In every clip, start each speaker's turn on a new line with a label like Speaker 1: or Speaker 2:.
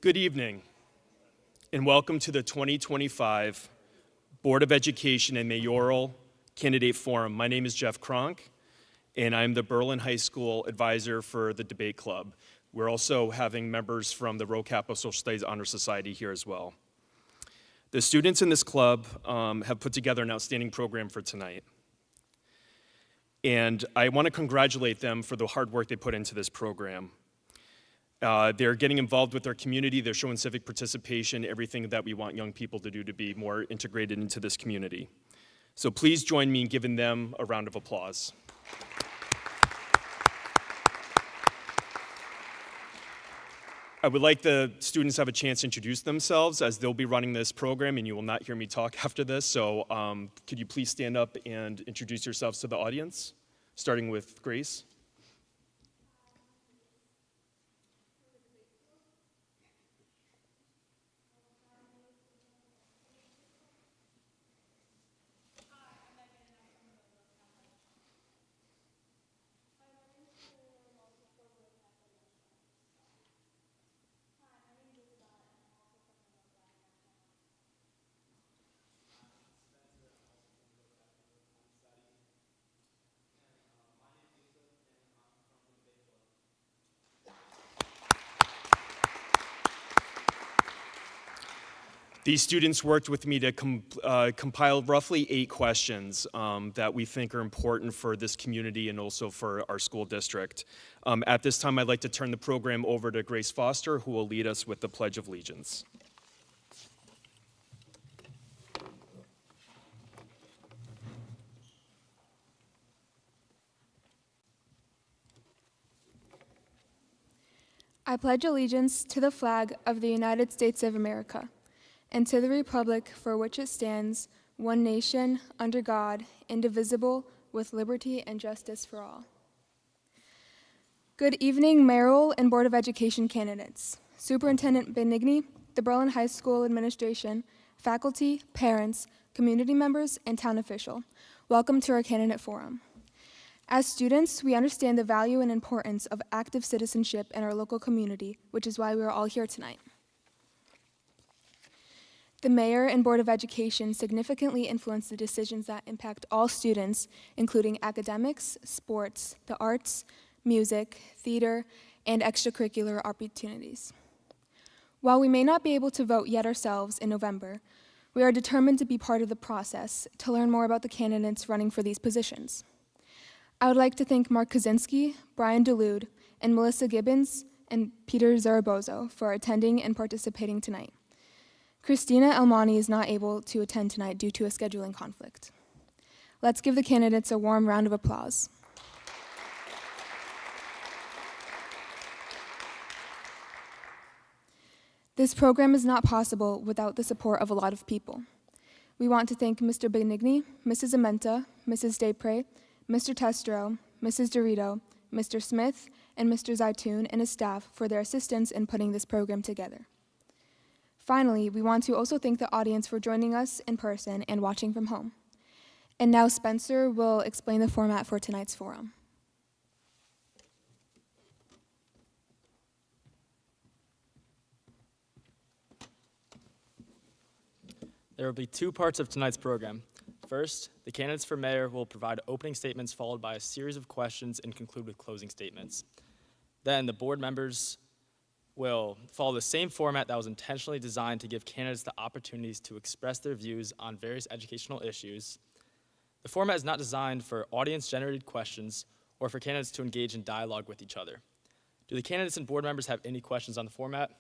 Speaker 1: Good evening, and welcome to the 2025 Board of Education and Mayoral Candidate Forum. My name is Jeff Kronk, and I'm the Berlin High School advisor for the Debate Club. We're also having members from the Rho Kappa Social Studies Honor Society here as well. The students in this club have put together an outstanding program for tonight. And I want to congratulate them for the hard work they put into this program. They're getting involved with their community, they're showing civic participation, everything that we want young people to do to be more integrated into this community. So please join me in giving them a round of applause. I would like the students to have a chance to introduce themselves as they'll be running this program and you will not hear me talk after this. So could you please stand up and introduce yourselves to the audience, starting with Grace. These students worked with me to compile roughly 8 questions that we think are important for this community and also for our school district. At this time, I'd like to turn the program over to Grace Foster, who will lead us with the Pledge of Allegiance.
Speaker 2: I pledge allegiance to the flag of the United States of America, and to the republic for which it stands, one nation, under God, indivisible, with liberty and justice for all. Good evening, Mayoral and Board of Education candidates, Superintendent Benigni, the Berlin High School administration, faculty, parents, community members, and town official. Welcome to our candidate forum. As students, we understand the value and importance of active citizenship in our local community, which is why we are all here tonight. The Mayor and Board of Education significantly influence the decisions that impact all students, including academics, sports, the arts, music, theater, and extracurricular opportunities. While we may not be able to vote yet ourselves in November, we are determined to be part of the process to learn more about the candidates running for these positions. I would like to thank Mark Kaczynski, Brian DeLude, and Melissa Gibbons, and Peter Zarabozo for attending and participating tonight. Christina Elmani is not able to attend tonight due to a scheduling conflict. Let's give the candidates a warm round of applause. This program is not possible without the support of a lot of people. We want to thank Mr. Benigni, Mrs. Amenta, Mrs. Depre, Mr. Testero, Mrs. Dorito, Mr. Smith, and Mr. Zaitoon and his staff for their assistance in putting this program together. Finally, we want to also thank the audience for joining us in person and watching from home. And now Spencer will explain the format for tonight's forum.
Speaker 3: There will be 2 parts of tonight's program. First, the candidates for mayor will provide opening statements followed by a series of questions and conclude with closing statements. Then the board members will follow the same format that was intentionally designed to give candidates the opportunities to express their views on various educational issues. The format is not designed for audience-generated questions or for candidates to engage in dialogue with each other. Do the candidates and board members have any questions on the format?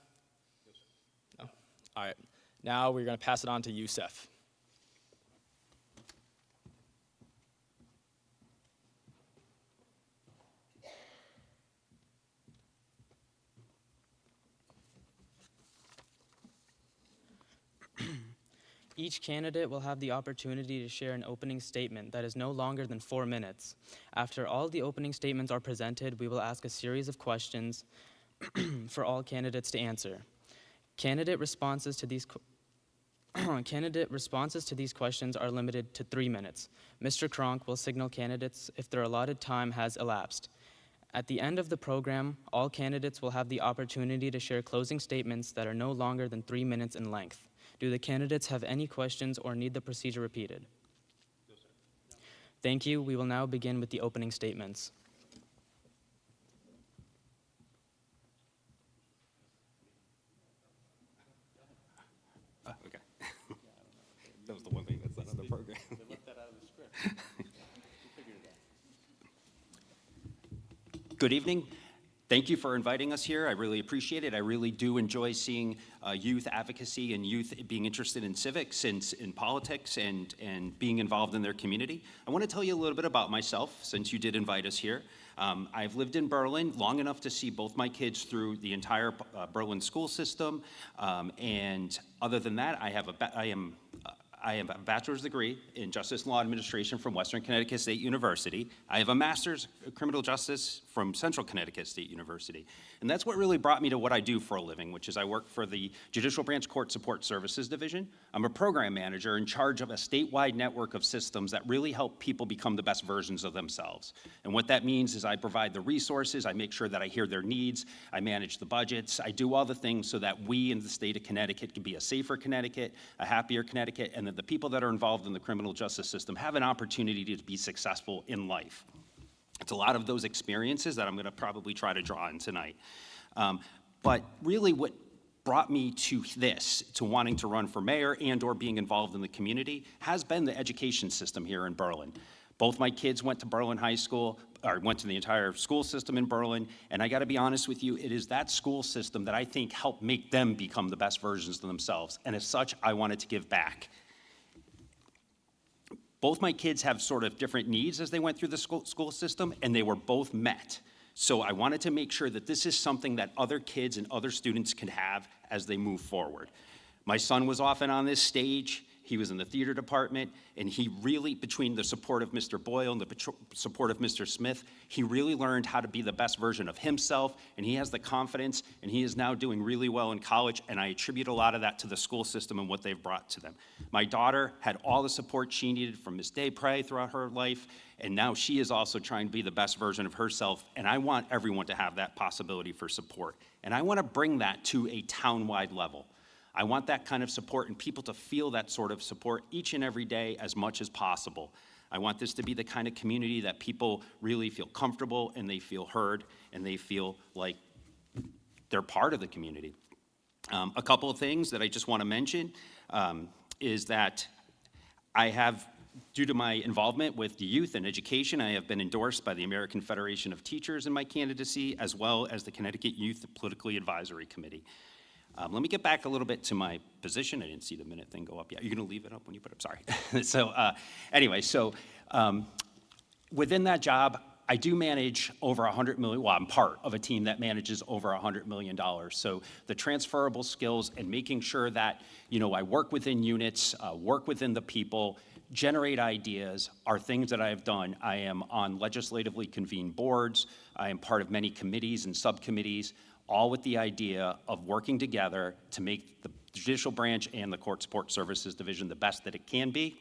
Speaker 3: No? All right. Now we're going to pass it on to Youssef.
Speaker 4: Each candidate will have the opportunity to share an opening statement that is no longer than 4 minutes. After all the opening statements are presented, we will ask a series of questions for all candidates to answer. Candidate responses to these questions are limited to 3 minutes. Mr. Kronk will signal candidates if their allotted time has elapsed. At the end of the program, all candidates will have the opportunity to share closing statements that are no longer than 3 minutes in length. Do the candidates have any questions or need the procedure repeated? No, sir. Thank you. We will now begin with the opening statements.
Speaker 5: Okay. That was the one thing that's not on the program.
Speaker 6: They left that out of the script. We'll figure it out.
Speaker 5: Good evening. Thank you for inviting us here. I really appreciate it. I really do enjoy seeing youth advocacy and youth being interested in civics and in politics and being involved in their community. I want to tell you a little bit about myself, since you did invite us here. I've lived in Berlin long enough to see both my kids through the entire Berlin school system. And other than that, I have a bachelor's degree in Justice and Law Administration from Western Connecticut State University. I have a master's in criminal justice from Central Connecticut State University. And that's what really brought me to what I do for a living, which is I work for the Judicial Branch Court Support Services Division. I'm a program manager in charge of a statewide network of systems that really help people become the best versions of themselves. And what that means is I provide the resources, I make sure that I hear their needs, I manage the budgets, I do all the things so that we in the state of Connecticut can be a safer Connecticut, a happier Connecticut, and that the people that are involved in the criminal justice system have an opportunity to be successful in life. It's a lot of those experiences that I'm going to probably try to draw on tonight. But really what brought me to this, to wanting to run for mayor and or being involved in the community, has been the education system here in Berlin. Both my kids went to Berlin High School, or went to the entire school system in Berlin, and I gotta be honest with you, it is that school system that I think helped make them become the best versions of themselves, and as such, I wanted to give back. Both my kids have sort of different needs as they went through the school system, and they were both met. So I wanted to make sure that this is something that other kids and other students can have as they move forward. My son was often on this stage. He was in the theater department, and he really, between the support of Mr. Boyle and the support of Mr. Smith, he really learned how to be the best version of himself, and he has the confidence, and he is now doing really well in college, and I attribute a lot of that to the school system and what they've brought to them. My daughter had all the support she needed from Ms. Daypre throughout her life, and now she is also trying to be the best version of herself, and I want everyone to have that possibility for support. And I want to bring that to a town-wide level. I want that kind of support and people to feel that sort of support each and every day as much as possible. I want this to be the kind of community that people really feel comfortable and they feel heard and they feel like they're part of the community. A couple of things that I just want to mention is that I have, due to my involvement with the youth and education, I have been endorsed by the American Federation of Teachers in my candidacy, as well as the Connecticut Youth Politically Advisory Committee. Let me get back a little bit to my position. I didn't see the minute thing go up yet. You're going to leave it up when you put it up? Sorry. So within that job, I do manage over $100 million. Well, I'm part of a team that manages over $100 million. So the transferable skills and making sure that, I work within units, work within the people, generate ideas are things that I have done. I am on legislatively convened boards. I am part of many committees and subcommittees, all with the idea of working together to make the judicial branch and the court support services division the best that it can be.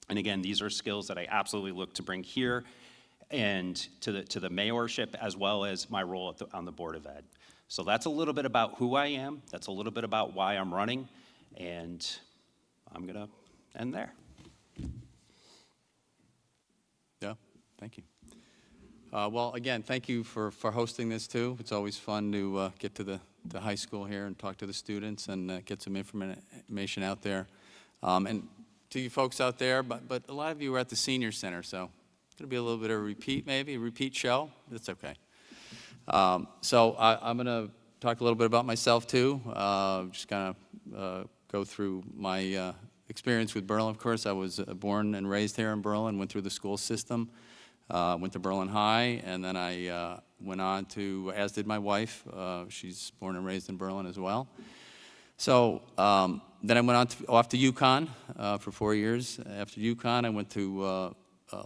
Speaker 5: And again, these are skills that I absolutely look to bring here and to the mayorship, as well as my role on the Board of Ed. So that's a little bit about who I am. That's a little bit about why I'm running. And I'm gonna end there.
Speaker 6: Yeah, thank you. Well, again, thank you for hosting this too. It's always fun to get to the high school here and talk to the students and get some information out there. And to you folks out there, but a lot of you are at the senior center, so it's gonna be a little bit of a repeat, maybe a repeat show. That's okay. So I'm gonna talk a little bit about myself too. Just kind of go through my experience with Berlin. Of course, I was born and raised here in Berlin. Went through the school system. Went to Berlin High, and then I went on to, as did my wife, she's born and raised in Berlin as well. So then I went on off to UConn for 4 years. After UConn, I went to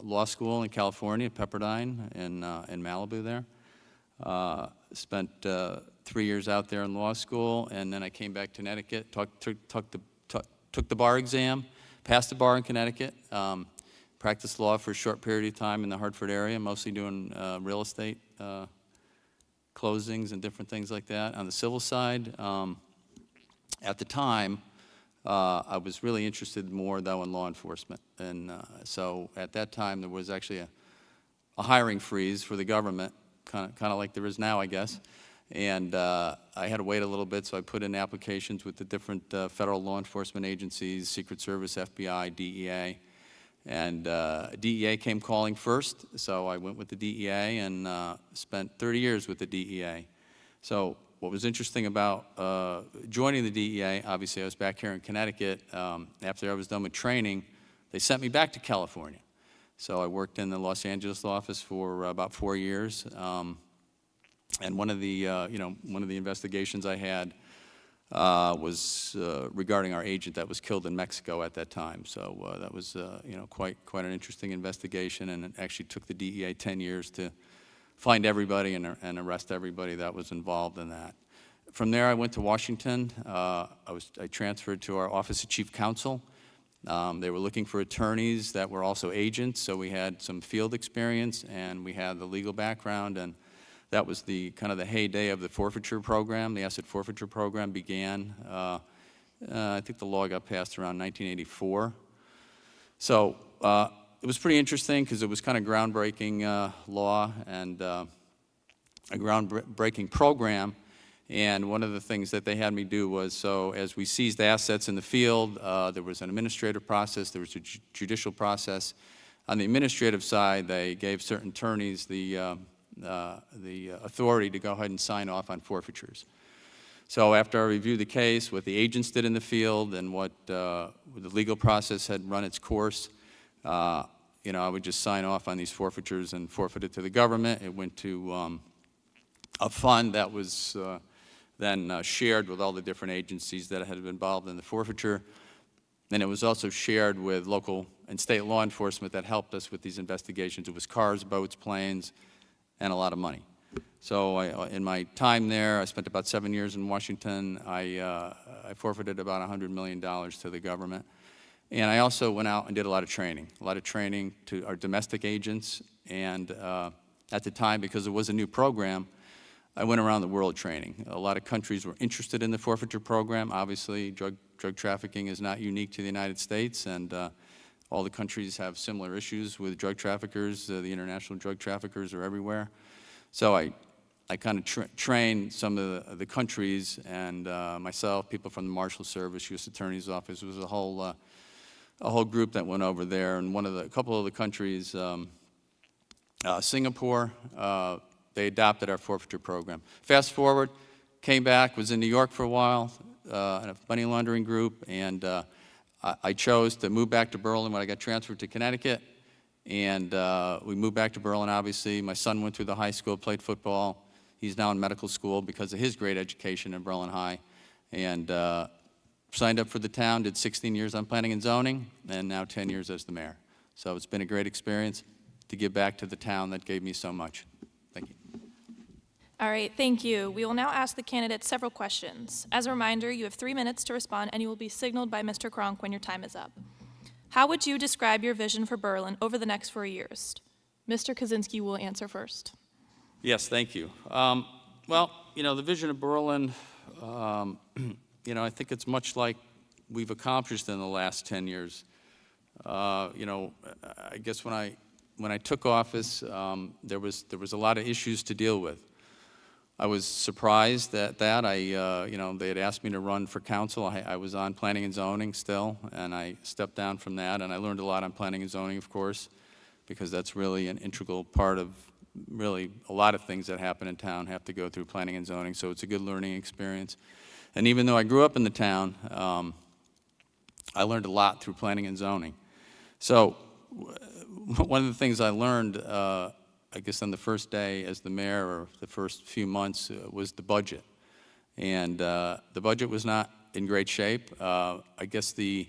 Speaker 6: law school in California, Pepperdine, in Malibu there. Spent 3 years out there in law school, and then I came back to Connecticut, took the bar exam, passed the bar in Connecticut. practiced law for a short period of time in the Hartford area, mostly doing real estate closings and different things like that. On the civil side, at the time, I was really interested more, though, in law enforcement. And so at that time, there was actually a hiring freeze for the government, kind of like there is now, I guess. And I had to wait a little bit, so I put in applications with the different federal law enforcement agencies, Secret Service, FBI, DEA. And DEA came calling first, so I went with the DEA and spent 30 years with the DEA. So what was interesting about joining the DEA, obviously I was back here in Connecticut. After I was done with training, they sent me back to California. So I worked in the Los Angeles office for about 4 years. And one of the investigations I had was regarding our agent that was killed in Mexico at that time. So that was quite an interesting investigation, and it actually took the DEA 10 years to find everybody and arrest everybody that was involved in that. From there, I went to Washington. I transferred to our Office of Chief Counsel. They were looking for attorneys that were also agents, so we had some field experience and we had the legal background, and that was the kind of the heyday of the forfeiture program. The asset forfeiture program began. I think the law got passed around 1984. So it was pretty interesting because it was kind of groundbreaking law and a groundbreaking program. And one of the things that they had me do was, so as we seized assets in the field, there was an administrative process, there was a judicial process. On the administrative side, they gave certain attorneys the authority to go ahead and sign off on forfeitures. So after I reviewed the case, what the agents did in the field and what the legal process had run its course, I would just sign off on these forfeitures and forfeit it to the government. It went to a fund that was then shared with all the different agencies that had been involved in the forfeiture. And it was also shared with local and state law enforcement that helped us with these investigations. It was cars, boats, planes, and a lot of money. So in my time there, I spent about 7 years in Washington. I forfeited about $100 million to the government. And I also went out and did a lot of training to our domestic agents. And at the time, because it was a new program, I went around the world training. A lot of countries were interested in the forfeiture program. Obviously, drug trafficking is not unique to the United States, and all the countries have similar issues with drug traffickers. The international drug traffickers are everywhere. So I kind of trained some of the countries, and myself, people from the Marshal Service, U.S. Attorney's Office. It was a whole group that went over there. And a couple of the countries, Singapore, they adopted our forfeiture program. Fast forward, came back, was in New York for a while, in a money laundering group, and I chose to move back to Berlin when I got transferred to Connecticut. And we moved back to Berlin, obviously. My son went through the high school, played football. He's now in medical school because of his great education in Berlin High. And signed up for the town, did 16 years on planning and zoning, and now 10 years as the mayor. So it's been a great experience to give back to the town that gave me so much. Thank you.
Speaker 7: All right, thank you. We will now ask the candidates several questions. As a reminder, you have 3 minutes to respond, and you will be signaled by Mr. Kronk when your time is up. How would you describe your vision for Berlin over the next 4 years? Mr. Kaczynski will answer first.
Speaker 6: Yes, thank you. Well, the vision of Berlin, I think it's much like we've accomplished in the last 10 years. I guess when I took office, there was a lot of issues to deal with. I was surprised at that. They had asked me to run for council. I was on planning and zoning still, and I stepped down from that, and I learned a lot on planning and zoning, of course, because that's really an integral part of really a lot of things that happen in town have to go through planning and zoning, so it's a good learning experience. And even though I grew up in the town, I learned a lot through planning and zoning. So one of the things I learned, I guess on the first day as the mayor, or the first few months, was the budget. And the budget was not in great shape. I guess the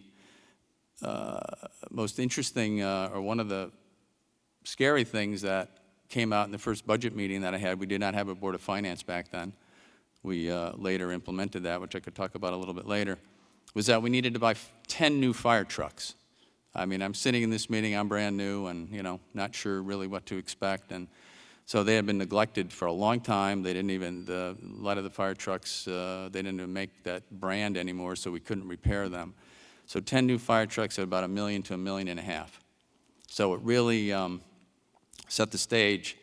Speaker 6: most interesting, or one of the scary things that came out in the first budget meeting that I had, we did not have a Board of Finance back then. We later implemented that, which I could talk about a little bit later, was that we needed to buy 10 new fire trucks. I mean, I'm sitting in this meeting, I'm brand new and, not sure really what to expect. And so they have been neglected for a long time. They didn't even, a lot of the fire trucks, they didn't even make that brand anymore, so we couldn't repair them. So 10 new fire trucks at about $1 million to $1.5 million. So it really set the stage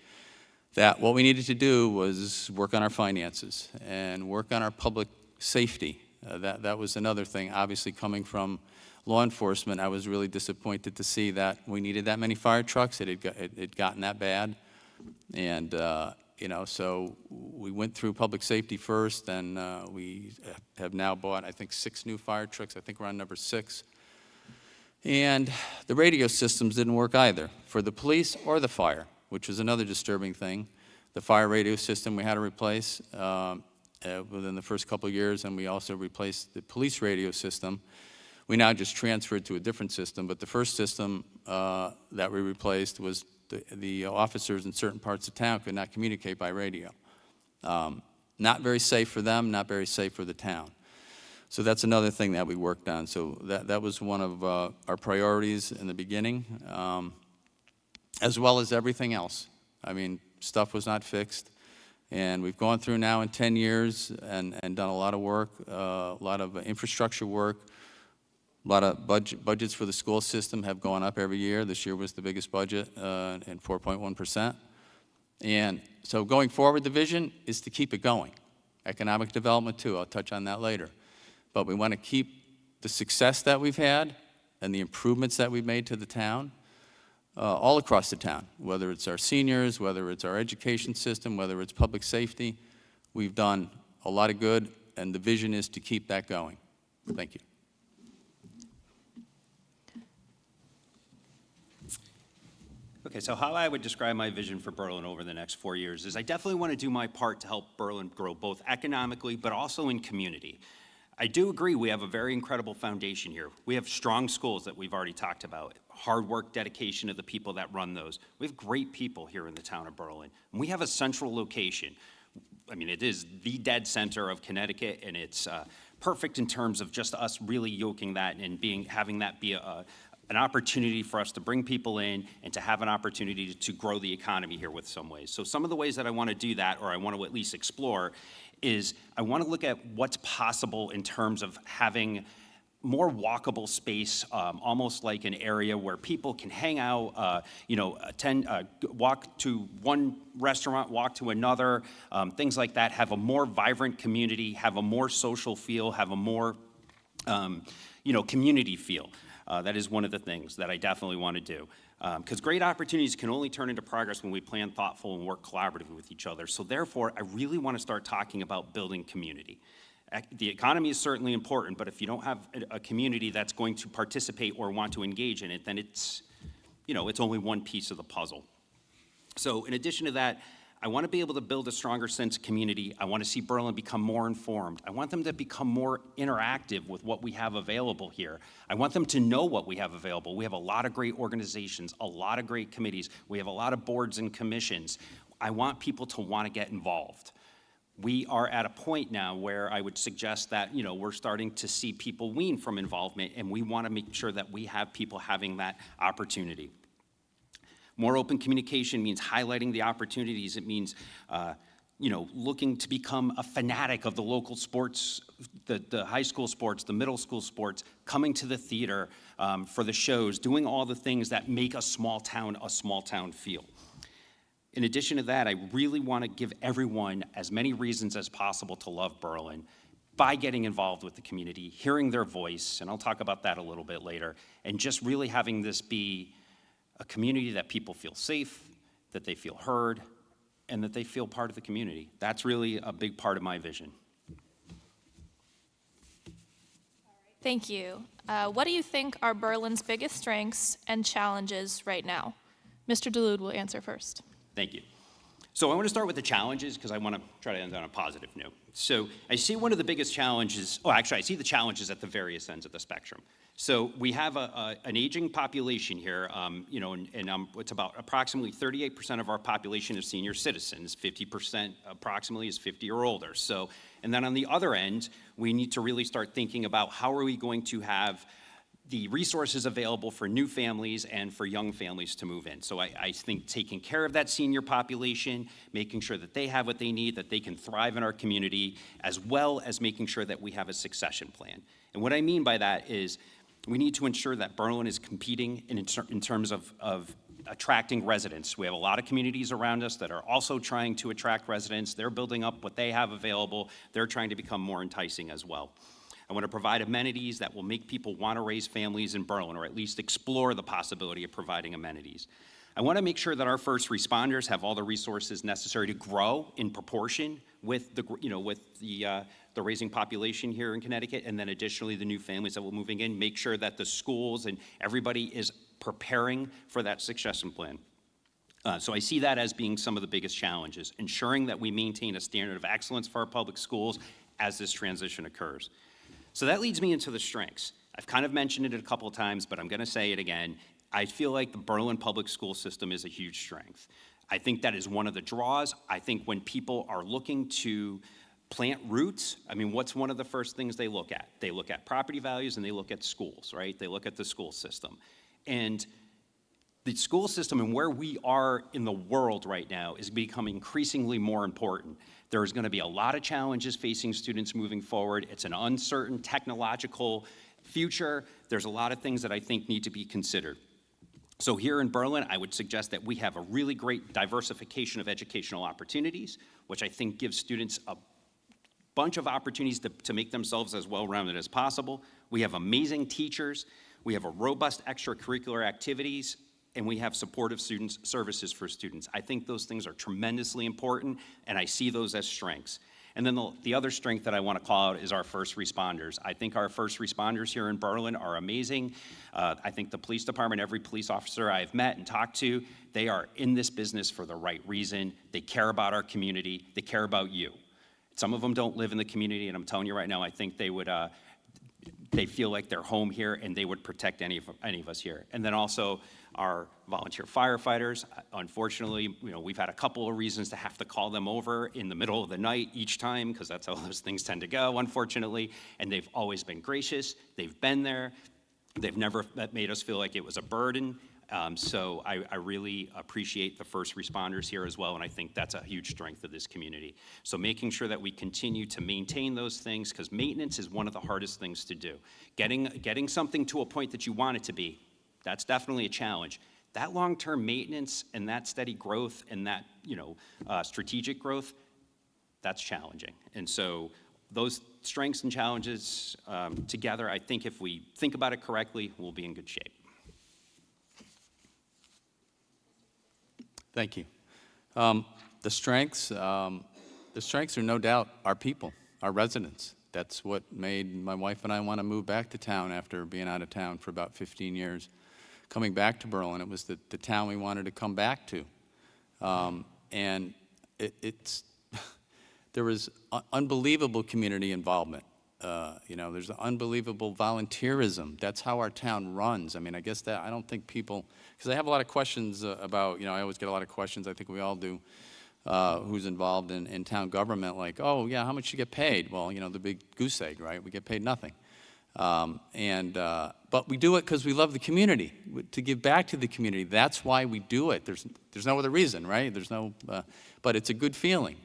Speaker 6: that what we needed to do was work on our finances and work on our public safety. That was another thing. Obviously, coming from law enforcement, I was really disappointed to see that we needed that many fire trucks. It had gotten that bad. And, so we went through public safety first, and we have now bought, I think, 6 new fire trucks. I think we're on number 6. And the radio systems didn't work either for the police or the fire, which was another disturbing thing. The fire radio system we had to replace within the first couple of years, and we also replaced the police radio system. We now just transferred to a different system, but the first system that we replaced was the officers in certain parts of town could not communicate by radio. Not very safe for them, not very safe for the town. So that's another thing that we worked on. So that was one of our priorities in the beginning, as well as everything else. I mean, stuff was not fixed. And we've gone through now in 10 years and done a lot of work, a lot of infrastructure work. A lot of budgets for the school system have gone up every year. This year was the biggest budget, and 4.1%. And so going forward, the vision is to keep it going. Economic development, too. I'll touch on that later. But we want to keep the success that we've had and the improvements that we've made to the town all across the town, whether it's our seniors, whether it's our education system, whether it's public safety. We've done a lot of good, and the vision is to keep that going. Thank you.
Speaker 5: Okay, so how I would describe my vision for Berlin over the next 4 years is I definitely want to do my part to help Berlin grow both economically but also in community. I do agree we have a very incredible foundation here. We have strong schools that we've already talked about, hard work, dedication of the people that run those. We have great people here in the town of Berlin. And we have a central location. I mean, it is the dead center of Connecticut, and it's perfect in terms of just us really yoking that and having that be an opportunity for us to bring people in and to have an opportunity to grow the economy here with some ways. So some of the ways that I want to do that, or I want to at least explore, is I want to look at what's possible in terms of having more walkable space, almost like an area where people can hang out, walk to one restaurant, walk to another, things like that, have a more vibrant community, have a more social feel, have a more, community feel. That is one of the things that I definitely want to do. Because great opportunities can only turn into progress when we plan thoughtful and work collaboratively with each other. So therefore, I really want to start talking about building community. The economy is certainly important, but if you don't have a community that's going to participate or want to engage in it, then it's only one piece of the puzzle. So in addition to that, I want to be able to build a stronger sense of community. I want to see Berlin become more informed. I want them to become more interactive with what we have available here. I want them to know what we have available. We have a lot of great organizations, a lot of great committees. We have a lot of boards and commissions. I want people to want to get involved. We are at a point now where I would suggest that, we're starting to see people wean from involvement, and we want to make sure that we have people having that opportunity. More open communication means highlighting the opportunities. It means, looking to become a fanatic of the local sports, the high school sports, the middle school sports, coming to the theater for the shows, doing all the things that make a small town feel. In addition to that, I really want to give everyone as many reasons as possible to love Berlin by getting involved with the community, hearing their voice, and I'll talk about that a little bit later, and just really having this be a community that people feel safe, that they feel heard, and that they feel part of the community. That's really a big part of my vision.
Speaker 7: Thank you. What do you think are Berlin's biggest strengths and challenges right now? Mr. DeLude will answer first.
Speaker 5: Thank you. So I want to start with the challenges because I want to try to end on a positive note. So I see one of the biggest challenges, I see the challenges at the various ends of the spectrum. So we have an aging population here, it's about approximately 38% of our population is senior citizens, 50% approximately is 50 or older. So, and then on the other end, we need to really start thinking about how are we going to have the resources available for new families and for young families to move in. So I think taking care of that senior population, making sure that they have what they need, that they can thrive in our community, as well as making sure that we have a succession plan. And what I mean by that is we need to ensure that Berlin is competing in terms of attracting residents. We have a lot of communities around us that are also trying to attract residents. They're building up what they have available. They're trying to become more enticing as well. I want to provide amenities that will make people want to raise families in Berlin, or at least explore the possibility of providing amenities. I want to make sure that our first responders have all the resources necessary to grow in proportion with the raising population here in Connecticut, and then additionally the new families that will be moving in. Make sure that the schools and everybody is preparing for that succession plan. So I see that as being some of the biggest challenges, ensuring that we maintain a standard of excellence for our public schools as this transition occurs. So that leads me into the strengths. I've kind of mentioned it a couple of times, but I'm going to say it again. I feel like the Berlin public school system is a huge strength. I think that is one of the draws. I think when people are looking to plant roots, I mean, what's one of the first things they look at? They look at property values and they look at schools, right? They look at the school system. And the school system and where we are in the world right now is becoming increasingly more important. There's going to be a lot of challenges facing students moving forward. It's an uncertain technological future. There's a lot of things that I think need to be considered. So here in Berlin, I would suggest that we have a really great diversification of educational opportunities, which I think gives students a bunch of opportunities to make themselves as well-rounded as possible. We have amazing teachers. We have a robust extracurricular activities, and we have supportive student services for students. I think those things are tremendously important, and I see those as strengths. And then the other strength that I want to call out is our first responders. I think our first responders here in Berlin are amazing. I think the police department, every police officer I've met and talked to, they are in this business for the right reason. They care about our community. They care about you. Some of them don't live in the community, and I'm telling you right now, I think they would, they feel like they're home here, and they would protect any of us here. And then also our volunteer firefighters. Unfortunately, we've had a couple of reasons to have to call them over in the middle of the night each time, because that's how those things tend to go, unfortunately. And they've always been gracious. They've been there. They've never made us feel like it was a burden. So I really appreciate the first responders here as well, and I think that's a huge strength of this community. So making sure that we continue to maintain those things, because maintenance is one of the hardest things to do. Getting something to a point that you want it to be, that's definitely a challenge. That long-term maintenance and that steady growth and that strategic growth, that's challenging. And so those strengths and challenges together, I think if we think about it correctly, we'll be in good shape.
Speaker 6: Thank you. The strengths are no doubt our people, our residents. That's what made my wife and I want to move back to town after being out of town for about 15 years. Coming back to Berlin, it was the town we wanted to come back to. And there was unbelievable community involvement. There's unbelievable volunteerism. That's how our town runs. I mean, I guess that I don't think people, because I have a lot of questions about, I always get a lot of questions, I think we all do, who's involved in town government, like, oh, yeah, how much you get paid? Well, the big goose egg, right? We get paid nothing. But we do it because we love the community, to give back to the community. That's why we do it. There's no other reason, right? But it's a good feeling.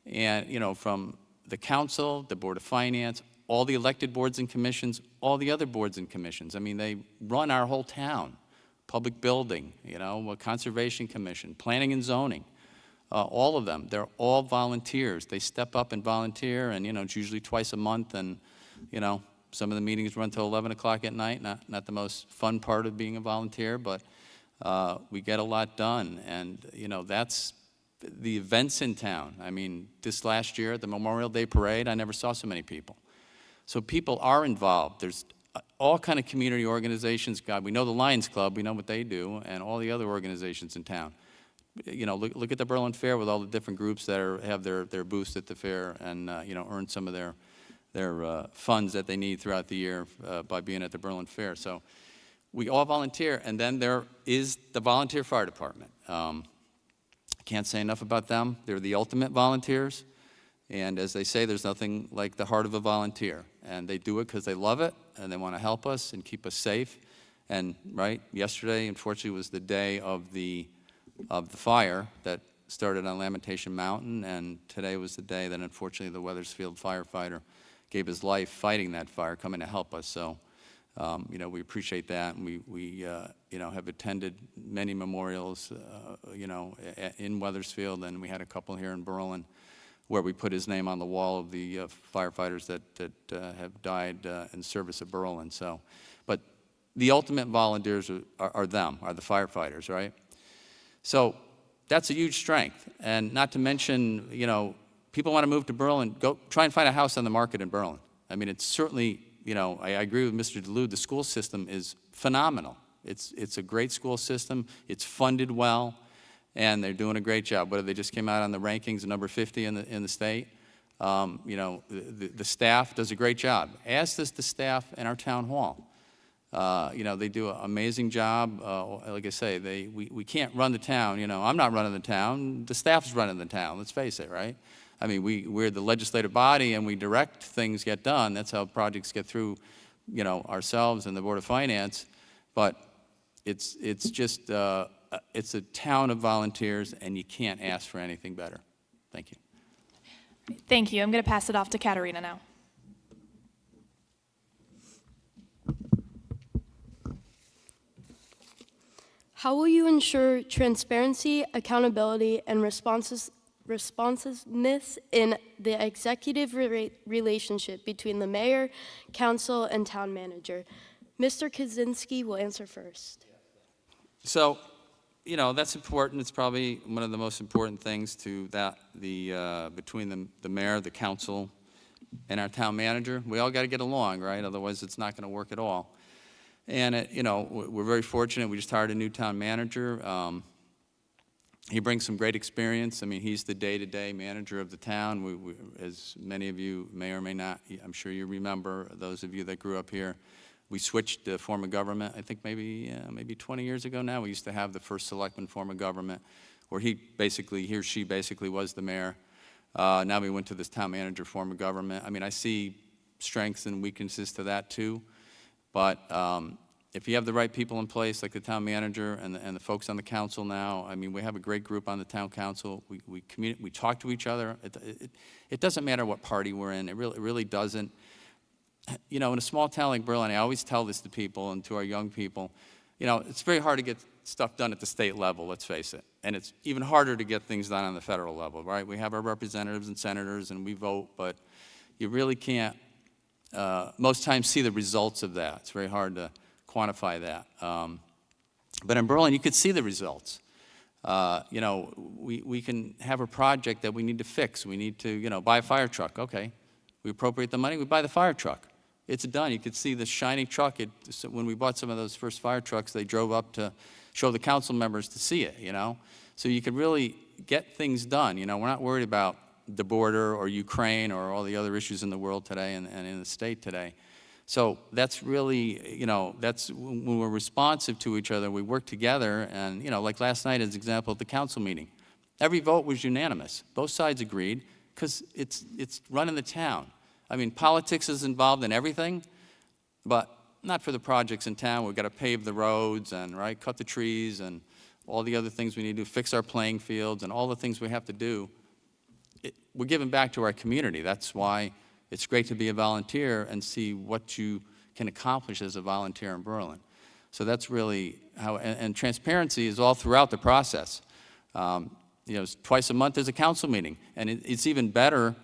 Speaker 6: And, from the council, the Board of Finance, all the elected boards and commissions, all the other boards and commissions. I mean, they run our whole town. Public building, Conservation Commission, Planning and Zoning, all of them. They're all volunteers. They step up and volunteer, and, it's usually twice a month, and, some of the meetings run till 11 o'clock at night. Not the most fun part of being a volunteer, but we get a lot done. And, that's the events in town. I mean, this last year at the Memorial Day Parade, I never saw so many people. So people are involved. There's all kind of community organizations. God, we know the Lions Club. We know what they do, and all the other organizations in town. Look at the Berlin Fair with all the different groups that have their booths at the fair and, earn some of their funds that they need throughout the year by being at the Berlin Fair. So we all volunteer, and then there is the volunteer fire department. I can't say enough about them. They're the ultimate volunteers, And as they say, there's nothing like the heart of a volunteer. And they do it because they love it, and they want to help us and keep us safe. And, right, yesterday, unfortunately, was the day of the fire that started on Lamentation Mountain, and today was the day that, unfortunately, the Weathersfield firefighter gave his life fighting that fire, coming to help us. So, you know, we appreciate that, and we you know, have attended many memorials, you know, in Weathersfield, and we had a couple here in Berlin where we put his name on the wall of the firefighters that have died in service at Berlin. So, but the ultimate volunteers are the firefighters, right? So that's a huge strength. And not to mention, you know, people want to move to Berlin, go try and find a house on the market in Berlin. I mean, it's certainly, you know, I agree with Mr. DeLude, the school system is phenomenal. It's a great school system, it's funded well, and they're doing a great job. Whether they just came out on the rankings, number 50 in the state. You know, the staff does a great job, as does the staff in our town hall. You know, they do an amazing job. Like I say, we can't run the town. You know, I'm not running the town. The staff's running the town, let's face it, right? I mean, we're the legislative body, and we direct things get done. That's how projects get through, you know, ourselves and the Board of Finance. But it's just, it's a town of volunteers, and you can't ask for anything better. Thank you.
Speaker 7: Thank you. I'm going to pass it off to Katerina now.
Speaker 8: How will you ensure transparency, accountability, and responsiveness in the executive relationship between the mayor, council, and town manager? Mr. Kaczynski will answer first.
Speaker 6: So, you know, that's important. It's probably one of the most important things to that, between the mayor, the council, and our town manager. We all got to get along, right? Otherwise, it's not going to work at all. And, you know, we're very fortunate. We just hired a new town manager. He brings some great experience. I mean, he's the day-to-day manager of the town. As many of you may or may not, I'm sure you remember, those of you that grew up here, we switched the form of government, I think maybe 20 years ago now. We used to have the first selectman form of government, where he or she basically was the mayor. Now we went to this town manager form of government. I mean, I see strengths and weaknesses to that too. But if you have the right people in place, like the town manager and the folks on the council now, I mean, we have a great group on the town council. We talk to each other. It doesn't matter what party we're in. It really doesn't. You know, in a small town like Berlin, I always tell this to people and to our young people, you know, it's very hard to get stuff done at the state level, let's face it. And it's even harder to get things done on the federal level, right? We have our representatives and senators and we vote, but you really can't most times see the results of that. It's very hard to quantify that. But in Berlin, you could see the results. You know, we can have a project that we need to fix. We need to, you know, buy a fire truck. Okay. We appropriate the money, we buy the fire truck. It's done. You could see the shiny truck. When we bought some of those first fire trucks, they drove up to show the council members to see it, you know. So you could really get things done. You know, we're not worried about the border or Ukraine or all the other issues in the world today and in the state today. So that's really, you know, that's when we're responsive to each other, we work together. And, you know, like last night as an example at the council meeting, every vote was unanimous. Both sides agreed because it's running the town. I mean, politics is involved in everything, but not for the projects in town. We've got to pave the roads and, right, cut the trees and all the other things we need to do, fix our playing fields and all the things we have to do. We're giving back to our community. That's why it's great to be a volunteer and see what you can accomplish as a volunteer in Berlin. So that's really how, and transparency is all throughout the process. You know, twice a month there's a council meeting, and it's even better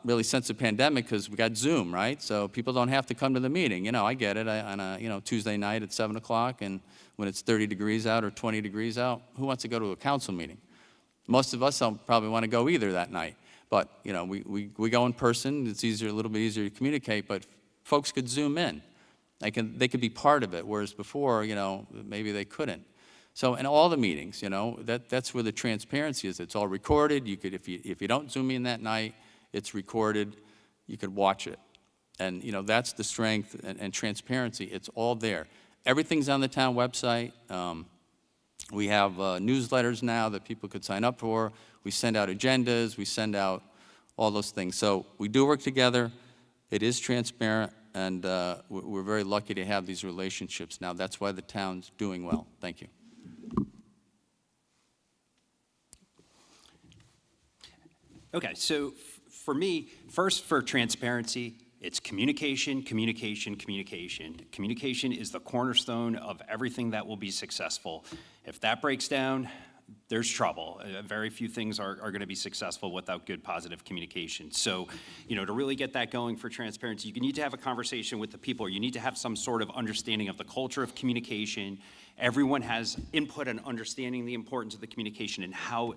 Speaker 6: really since the pandemic because we got Zoom, right? So people don't have to come to the meeting. You know, I get it on a, you know, Tuesday night at 7 o'clock, and when it's 30 degrees out or 20 degrees out, who wants to go to a council meeting? Most of us don't probably want to go either that night. But, you know, we go in person. It's easier, a little bit easier to communicate, but folks could Zoom in. They could be part of it, whereas before, you know, maybe they couldn't. So in all the meetings, you know, that's where the transparency is. It's all recorded. You could, if you don't Zoom in that night, it's recorded. You could watch it. And, you know, that's the strength and transparency. It's all there. Everything's on the town website. We have newsletters now that people could sign up for. We send out agendas. We send out all those things. So we do work together. It is transparent, and we're very lucky to have these relationships now. That's why the town's doing well. Thank you.
Speaker 5: Okay, so for me, first for transparency, it's communication, communication, communication. Communication is the cornerstone of everything that will be successful. If that breaks down, there's trouble. Very few things are going to be successful without good, positive communication. So, to really get that going for transparency, you need to have a conversation with the people, or you need to have some sort of understanding of the culture of communication. Everyone has input and understanding the importance of the communication and how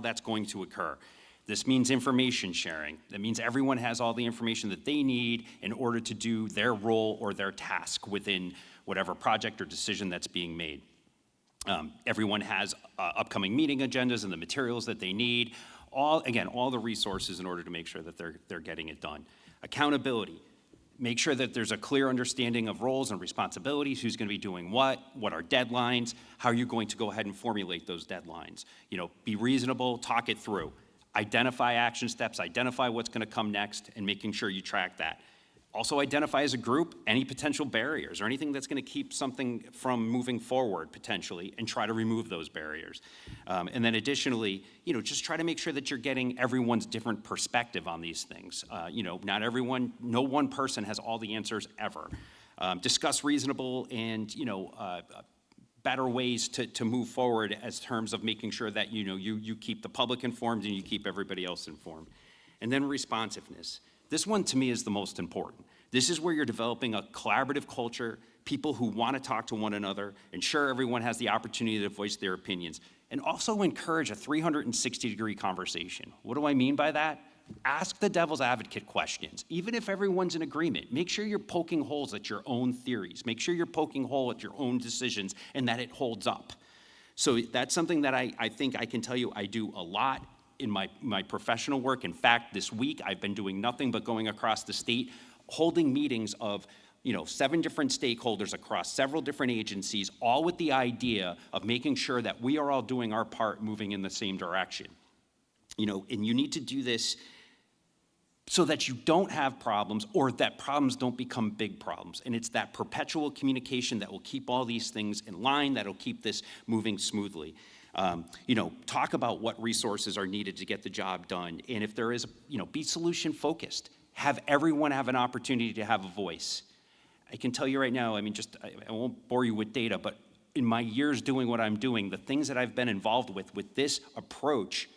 Speaker 5: that's going to occur. This means information sharing. That means everyone has all the information that they need in order to do their role or their task within whatever project or decision that's being made. Everyone has upcoming meeting agendas and the materials that they need. All the resources in order to make sure that they're getting it done. Accountability. Make sure that there's a clear understanding of roles and responsibilities, who's going to be doing what are deadlines, how you're going to go ahead and formulate those deadlines. Be reasonable, talk it through. Identify action steps, identify what's going to come next, and making sure you track that. Also identify as a group any potential barriers or anything that's going to keep something from moving forward potentially, and try to remove those barriers. And then additionally, just try to make sure that you're getting everyone's different perspective on these things. No one person has all the answers ever. Discuss reasonable and better ways to move forward as terms of making sure that you keep the public informed and you keep everybody else informed. And then responsiveness. This one to me is the most important. This is where you're developing a collaborative culture, people who want to talk to one another, ensure everyone has the opportunity to voice their opinions, and also encourage a 360-degree conversation. What do I mean by that? Ask the devil's advocate questions. Even if everyone's in agreement, make sure you're poking holes at your own theories. Make sure you're poking hole at your own decisions and that it holds up. So that's something that I think I can tell you I do a lot in my professional work. In fact, this week I've been doing nothing but going across the state, holding meetings of 7 different stakeholders across several different agencies, all with the idea of making sure that we are all doing our part, moving in the same direction. And you need to do this so that you don't have problems, or that problems don't become big problems. And it's that perpetual communication that will keep all these things in line, that'll keep this moving smoothly. Talk about what resources are needed to get the job done. And if there is, be solution focused. Have everyone have an opportunity to have a voice. I can tell you right now, I won't bore you with data, but in my years doing what I'm doing, the things that I've been involved with this approach,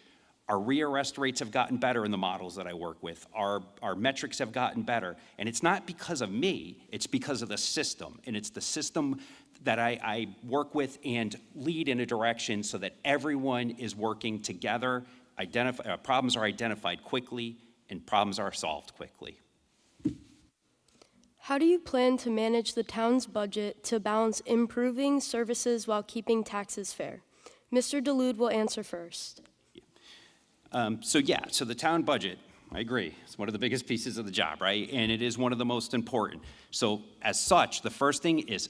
Speaker 5: our rearrest rates have gotten better in the models that I work with. Our metrics have gotten better. And it's not because of me, it's because of the system. And it's the system that I work with and lead in a direction so that everyone is working together, problems are identified quickly, and problems are solved quickly.
Speaker 8: How do you plan to manage the town's budget to balance improving services while keeping taxes fair? Mr. DeLude will answer first.
Speaker 5: So the town budget, I agree, it's one of the biggest pieces of the job, right? And it is one of the most important. So as such, the first thing is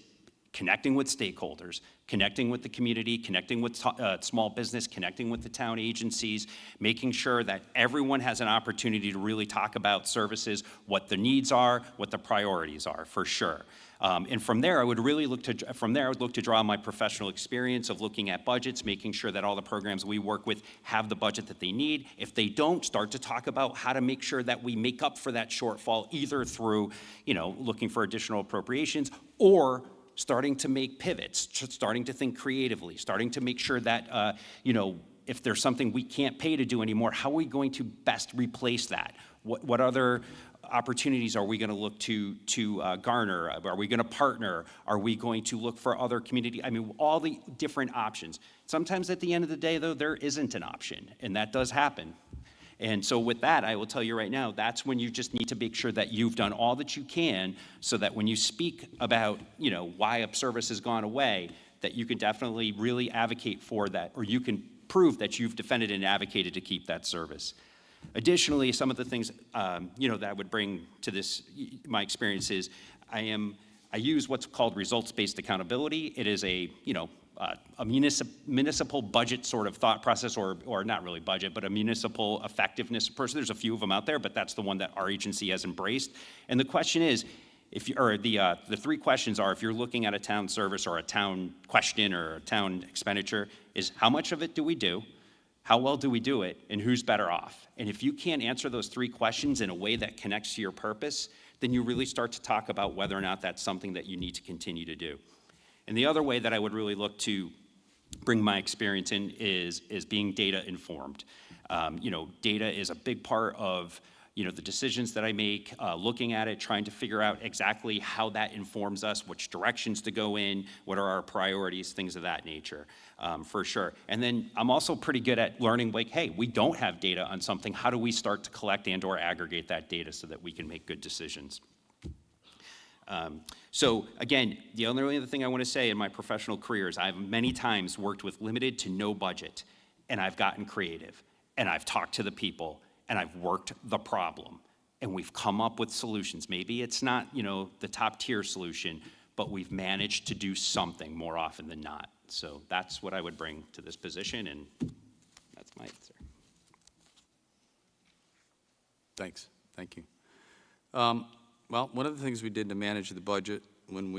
Speaker 5: connecting with stakeholders, connecting with the community, connecting with small business, connecting with the town agencies, making sure that everyone has an opportunity to really talk about services, what the needs are, what the priorities are, for sure. And from there, I would look to draw on my professional experience of looking at budgets, making sure that all the programs we work with have the budget that they need. If they don't, start to talk about how to make sure that we make up for that shortfall, either through, looking for additional appropriations, or starting to make pivots, starting to think creatively, starting to make sure that, if there's something we can't pay to do anymore, how are we going to best replace that? What other opportunities are we going to look to garner? Are we going to partner? Are we going to look for other community? All the different options. Sometimes at the end of the day, though, there isn't an option, and that does happen. And so with that, I will tell you right now, that's when you just need to make sure that you've done all that you can so that when you speak about, why a service has gone away, that you can definitely really advocate for that, or you can prove that you've defended and advocated to keep that service. Additionally, some of the things, that I would bring to this, my experience is, I use what's called results-based accountability. It is a, a municipal budget sort of thought process, or not really budget, but a municipal effectiveness person. There's a few of them out there, but that's the one that our agency has embraced. And the question is, the three questions are, if you're looking at a town service or a town question or a town expenditure, is how much of it do we do? How well do we do it? And who's better off? And if you can't answer those three questions in a way that connects to your purpose, then you really start to talk about whether or not that's something that you need to continue to do. And the other way that I would really look to bring my experience in is being data informed. Data is a big part of the decisions that I make, looking at it, trying to figure out exactly how that informs us, which directions to go in, what are our priorities, things of that nature, for sure. And then I'm also pretty good at learning, like, hey, we don't have data on something. How do we start to collect and or aggregate that data so that we can make good decisions? So again, the only other thing I want to say in my professional career is I've many times worked with limited to no budget, and I've gotten creative, and I've talked to the people, and I've worked the problem, and we've come up with solutions. Maybe it's not, the top tier solution, but we've managed to do something more often than not. So that's what I would bring to this position, and that's my answer.
Speaker 6: Thanks. Thank you. Well, one of the things we did to manage the budget when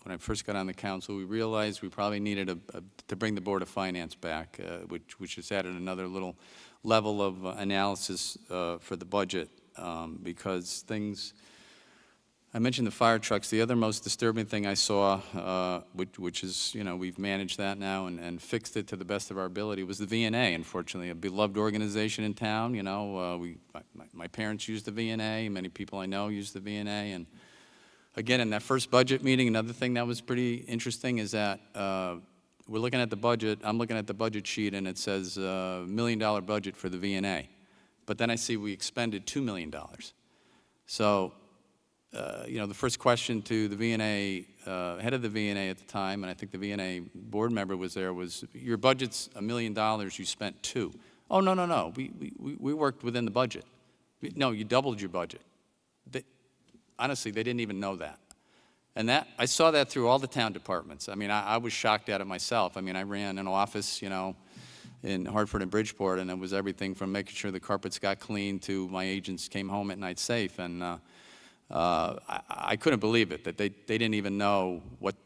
Speaker 6: I first got on the council, we realized we probably needed to bring the Board of Finance back, which has added another little level of analysis for the budget, because I mentioned the fire trucks. The other most disturbing thing I saw, which is, we've managed that now and fixed it to the best of our ability, was the VNA, unfortunately, a beloved organization in town. My parents used the VNA, many people I know use the VNA, and again, in that first budget meeting, another thing that was pretty interesting is that we're looking at the budget, I'm looking at the budget sheet, and it says $1 million budget for the VNA. But then I see we expended $2 million. So, the first question to the VNA, head of the VNA at the time, and I think the VNA board member was there, was, your budget's $1 million, you spent $2 million. Oh, no, we worked within the budget. No, you doubled your budget. Honestly, they didn't even know that. And I saw that through all the town departments. I mean, I was shocked at it myself. I mean, I ran an office, in Hartford and Bridgeport, and it was everything from making sure the carpets got clean to my agents came home at night safe. And I couldn't believe it, that they didn't even know what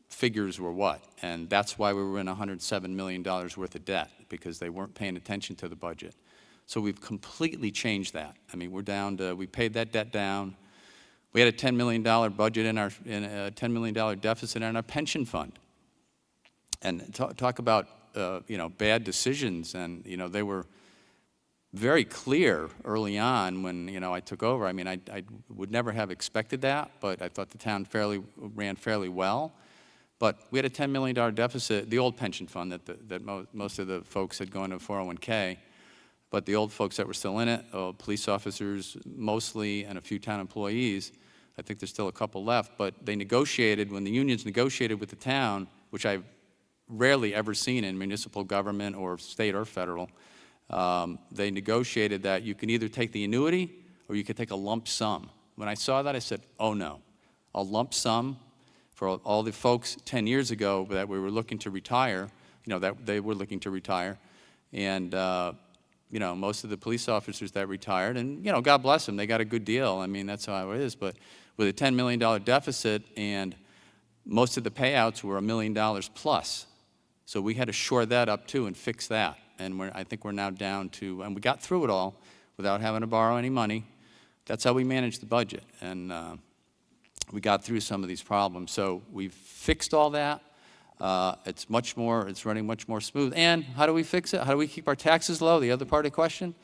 Speaker 6: figures were what. And that's why we were in $107 million worth of debt, because they weren't paying attention to the budget. So we've completely changed that. I mean, we paid that debt down. We had a $10 million budget in a $10 million deficit in our pension fund. And talk about, bad decisions. And, they were very clear early on when, I took over. I mean, I would never have expected that, but I thought the town ran fairly well. But we had a $10 million deficit, the old pension fund that most of the folks had gone to 401k. But the old folks that were still in it, police officers mostly, and a few town employees, I think there's still a couple left, but they negotiated, when the unions negotiated with the town, which I've rarely ever seen in municipal government or state or federal, they negotiated that you can either take the annuity or you could take a lump sum. When I saw that, I said, oh no, a lump sum for all the folks 10 years ago that we were looking to retire, that they were looking to retire, and most of the police officers that retired, and, God bless them, they got a good deal. I mean, that's how it is. But with a $10 million deficit, and most of the payouts were $1 million plus. So we had to shore that up, too, and fix that. And I think we're now down to, and we got through it all without having to borrow any money. That's how we managed the budget. And we got through some of these problems. So we've fixed all that. It's running much more smooth. And how do we fix it? How do we keep our taxes low? The other part of the question?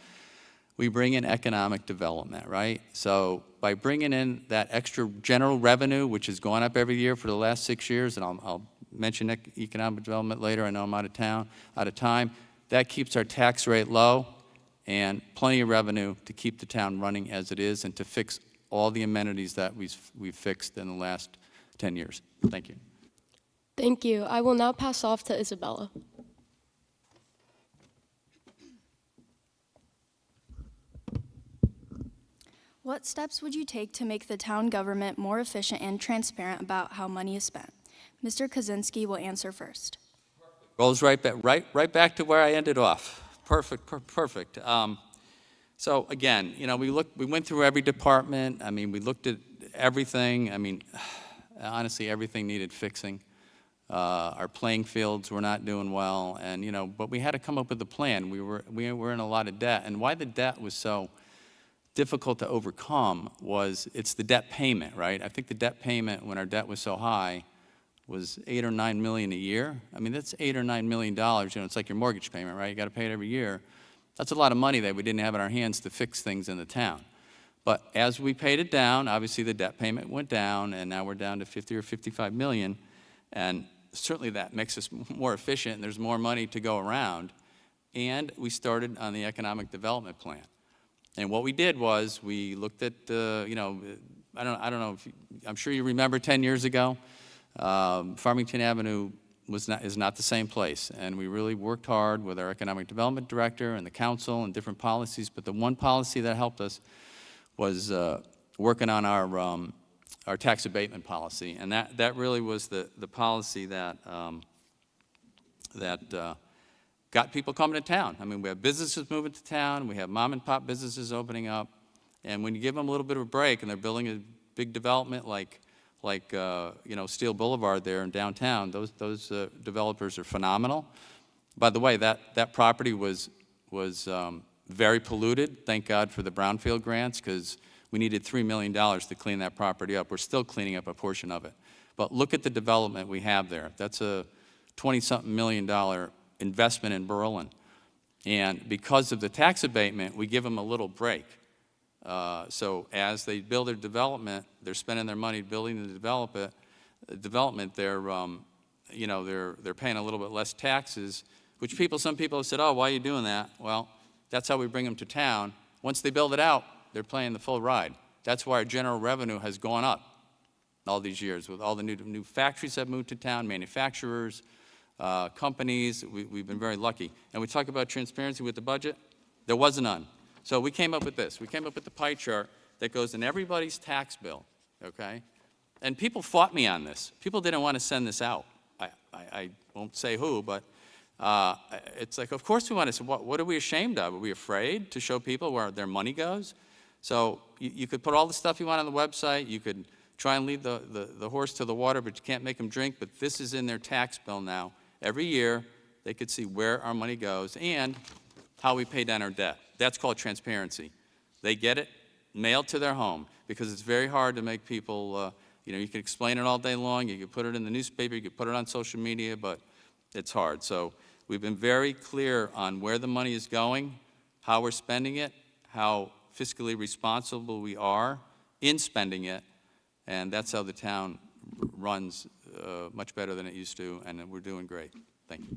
Speaker 6: We bring in economic development, right? So by bringing in that extra general revenue, which has gone up every year for the last 6 years, and I'll mention economic development later, I know I'm out of time, that keeps our tax rate low and plenty of revenue to keep the town running as it is and to fix all the amenities that we've fixed in the last 10 years. Thank you.
Speaker 8: Thank you. I will now pass off to Isabella.
Speaker 9: What steps would you take to make the town government more efficient and transparent about how money is spent? Mr. Kaczynski will answer first.
Speaker 6: Rolls right back to where I ended off. Perfect, perfect. So again, you know, we went through every department. I mean, we looked at everything. I mean, honestly, everything needed fixing. Our playing fields were not doing well, and you know, but we had to come up with a plan. We were in a lot of debt, and why the debt was so difficult to overcome was it's the debt payment, right? I think the debt payment when our debt was so high was $8 or $9 million a year. I mean, that's $8 or $9 million. You know, it's like your mortgage payment, right? You got to pay it every year. That's a lot of money that we didn't have in our hands to fix things in the town. But as we paid it down, obviously the debt payment went down, and now we're down to 50 or 55 million, and certainly that makes us more efficient, and there's more money to go around. And we started on the economic development plan. And what we did was we looked at, you know, I don't know if I'm sure you remember 10 years ago, Farmington Avenue is not the same place, and we really worked hard with our economic development director and the council and different policies. But the one policy that helped us was working on our tax abatement policy, and that really was the policy that got people coming to town. I mean, we have businesses moving to town, we have mom and pop businesses opening up, and when you give them a little bit of a break and they're building a big development like you know, Steel Boulevard there in downtown, those developers are phenomenal. By the way, that property was very polluted. Thank God for the brownfield grants, because we needed $3 million to clean that property up. We're still cleaning up a portion of it. But look at the development we have there. That's a $20-something million investment in Berlin. And because of the tax abatement, we give them a little break. So as they build their development, they're spending their money building the development. They're, you know, they're paying a little bit less taxes, which some people have said, oh, why are you doing that? Well, that's how we bring them to town. Once they build it out, they're paying the full ride. That's why our general revenue has gone up all these years with all the new factories that moved to town, manufacturers, companies. We've been very lucky. And we talk about transparency with the budget. There was none. So we came up with this. We came up with the pie chart that goes in everybody's tax bill, okay? And people fought me on this. People didn't want to send this out. I won't say who, but it's like, of course we want to say, what are we ashamed of? Are we afraid to show people where their money goes? So you could put all the stuff you want on the website. You could try and lead the horse to the water, but you can't make them drink. But this is in their tax bill now. Every year, they could see where our money goes and how we pay down our debt. That's called transparency. They get it mailed to their home, because it's very hard to make people, you know, you can explain it all day long. You can put it in the newspaper. You can put it on social media, but it's hard. So we've been very clear on where the money is going, how we're spending it, how fiscally responsible we are in spending it, and that's how the town runs much better than it used to, and we're doing great. Thank you.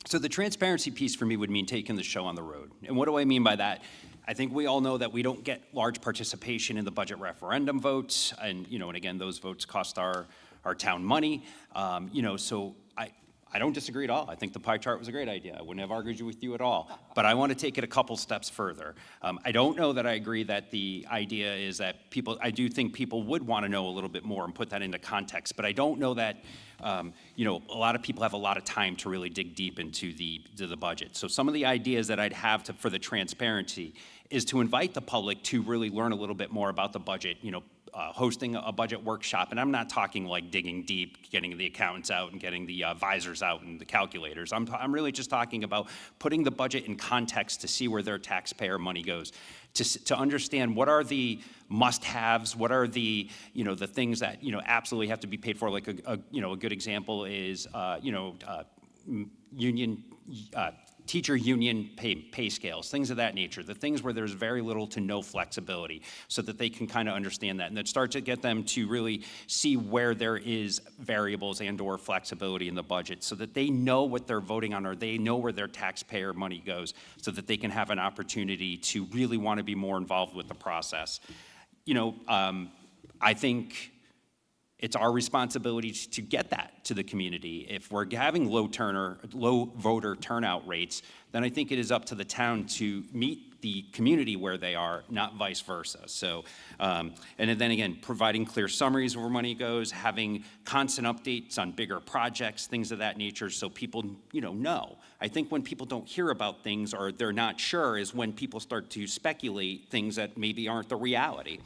Speaker 5: So the transparency piece for me would mean taking the show on the road. And what do I mean by that? I think we all know that we don't get large participation in the budget referendum votes, and you know, and again, those votes cost our town money. You know, so I don't disagree at all. I think the pie chart was a great idea. I wouldn't have argued with you at all. But I want to take it a couple steps further. I don't know that I agree that the idea is that I do think people would want to know a little bit more and put that into context. But I don't know that, you know, a lot of people have a lot of time to really dig deep into the budget. So some of the ideas that I'd have for the transparency is to invite the public to really learn a little bit more about the budget, you know, hosting a budget workshop, and I'm not talking like digging deep, getting the accountants out and getting the visors out and the calculators. I'm really just talking about putting the budget in context to see where their taxpayer money goes, to understand what are the must-haves, what are the, you know, the things that, you know, absolutely have to be paid for. Like a good example is, you know, teacher union pay scales, things of that nature, the things where there's very little to no flexibility, so that they can kind of understand that, and then start to get them to really see where there is variables and or flexibility in the budget, so that they know what they're voting on, or they know where their taxpayer money goes, so that they can have an opportunity to really want to be more involved with the process. You know, I think It's our responsibility to get that to the community. If we're having low voter turnout rates, then I think it is up to the town to meet the community where they are, not vice versa. So, and then again, providing clear summaries of where money goes, having constant updates on bigger projects, things of that nature, so people, know. I think when people don't hear about things or they're not sure is when people start to speculate things that maybe aren't the reality.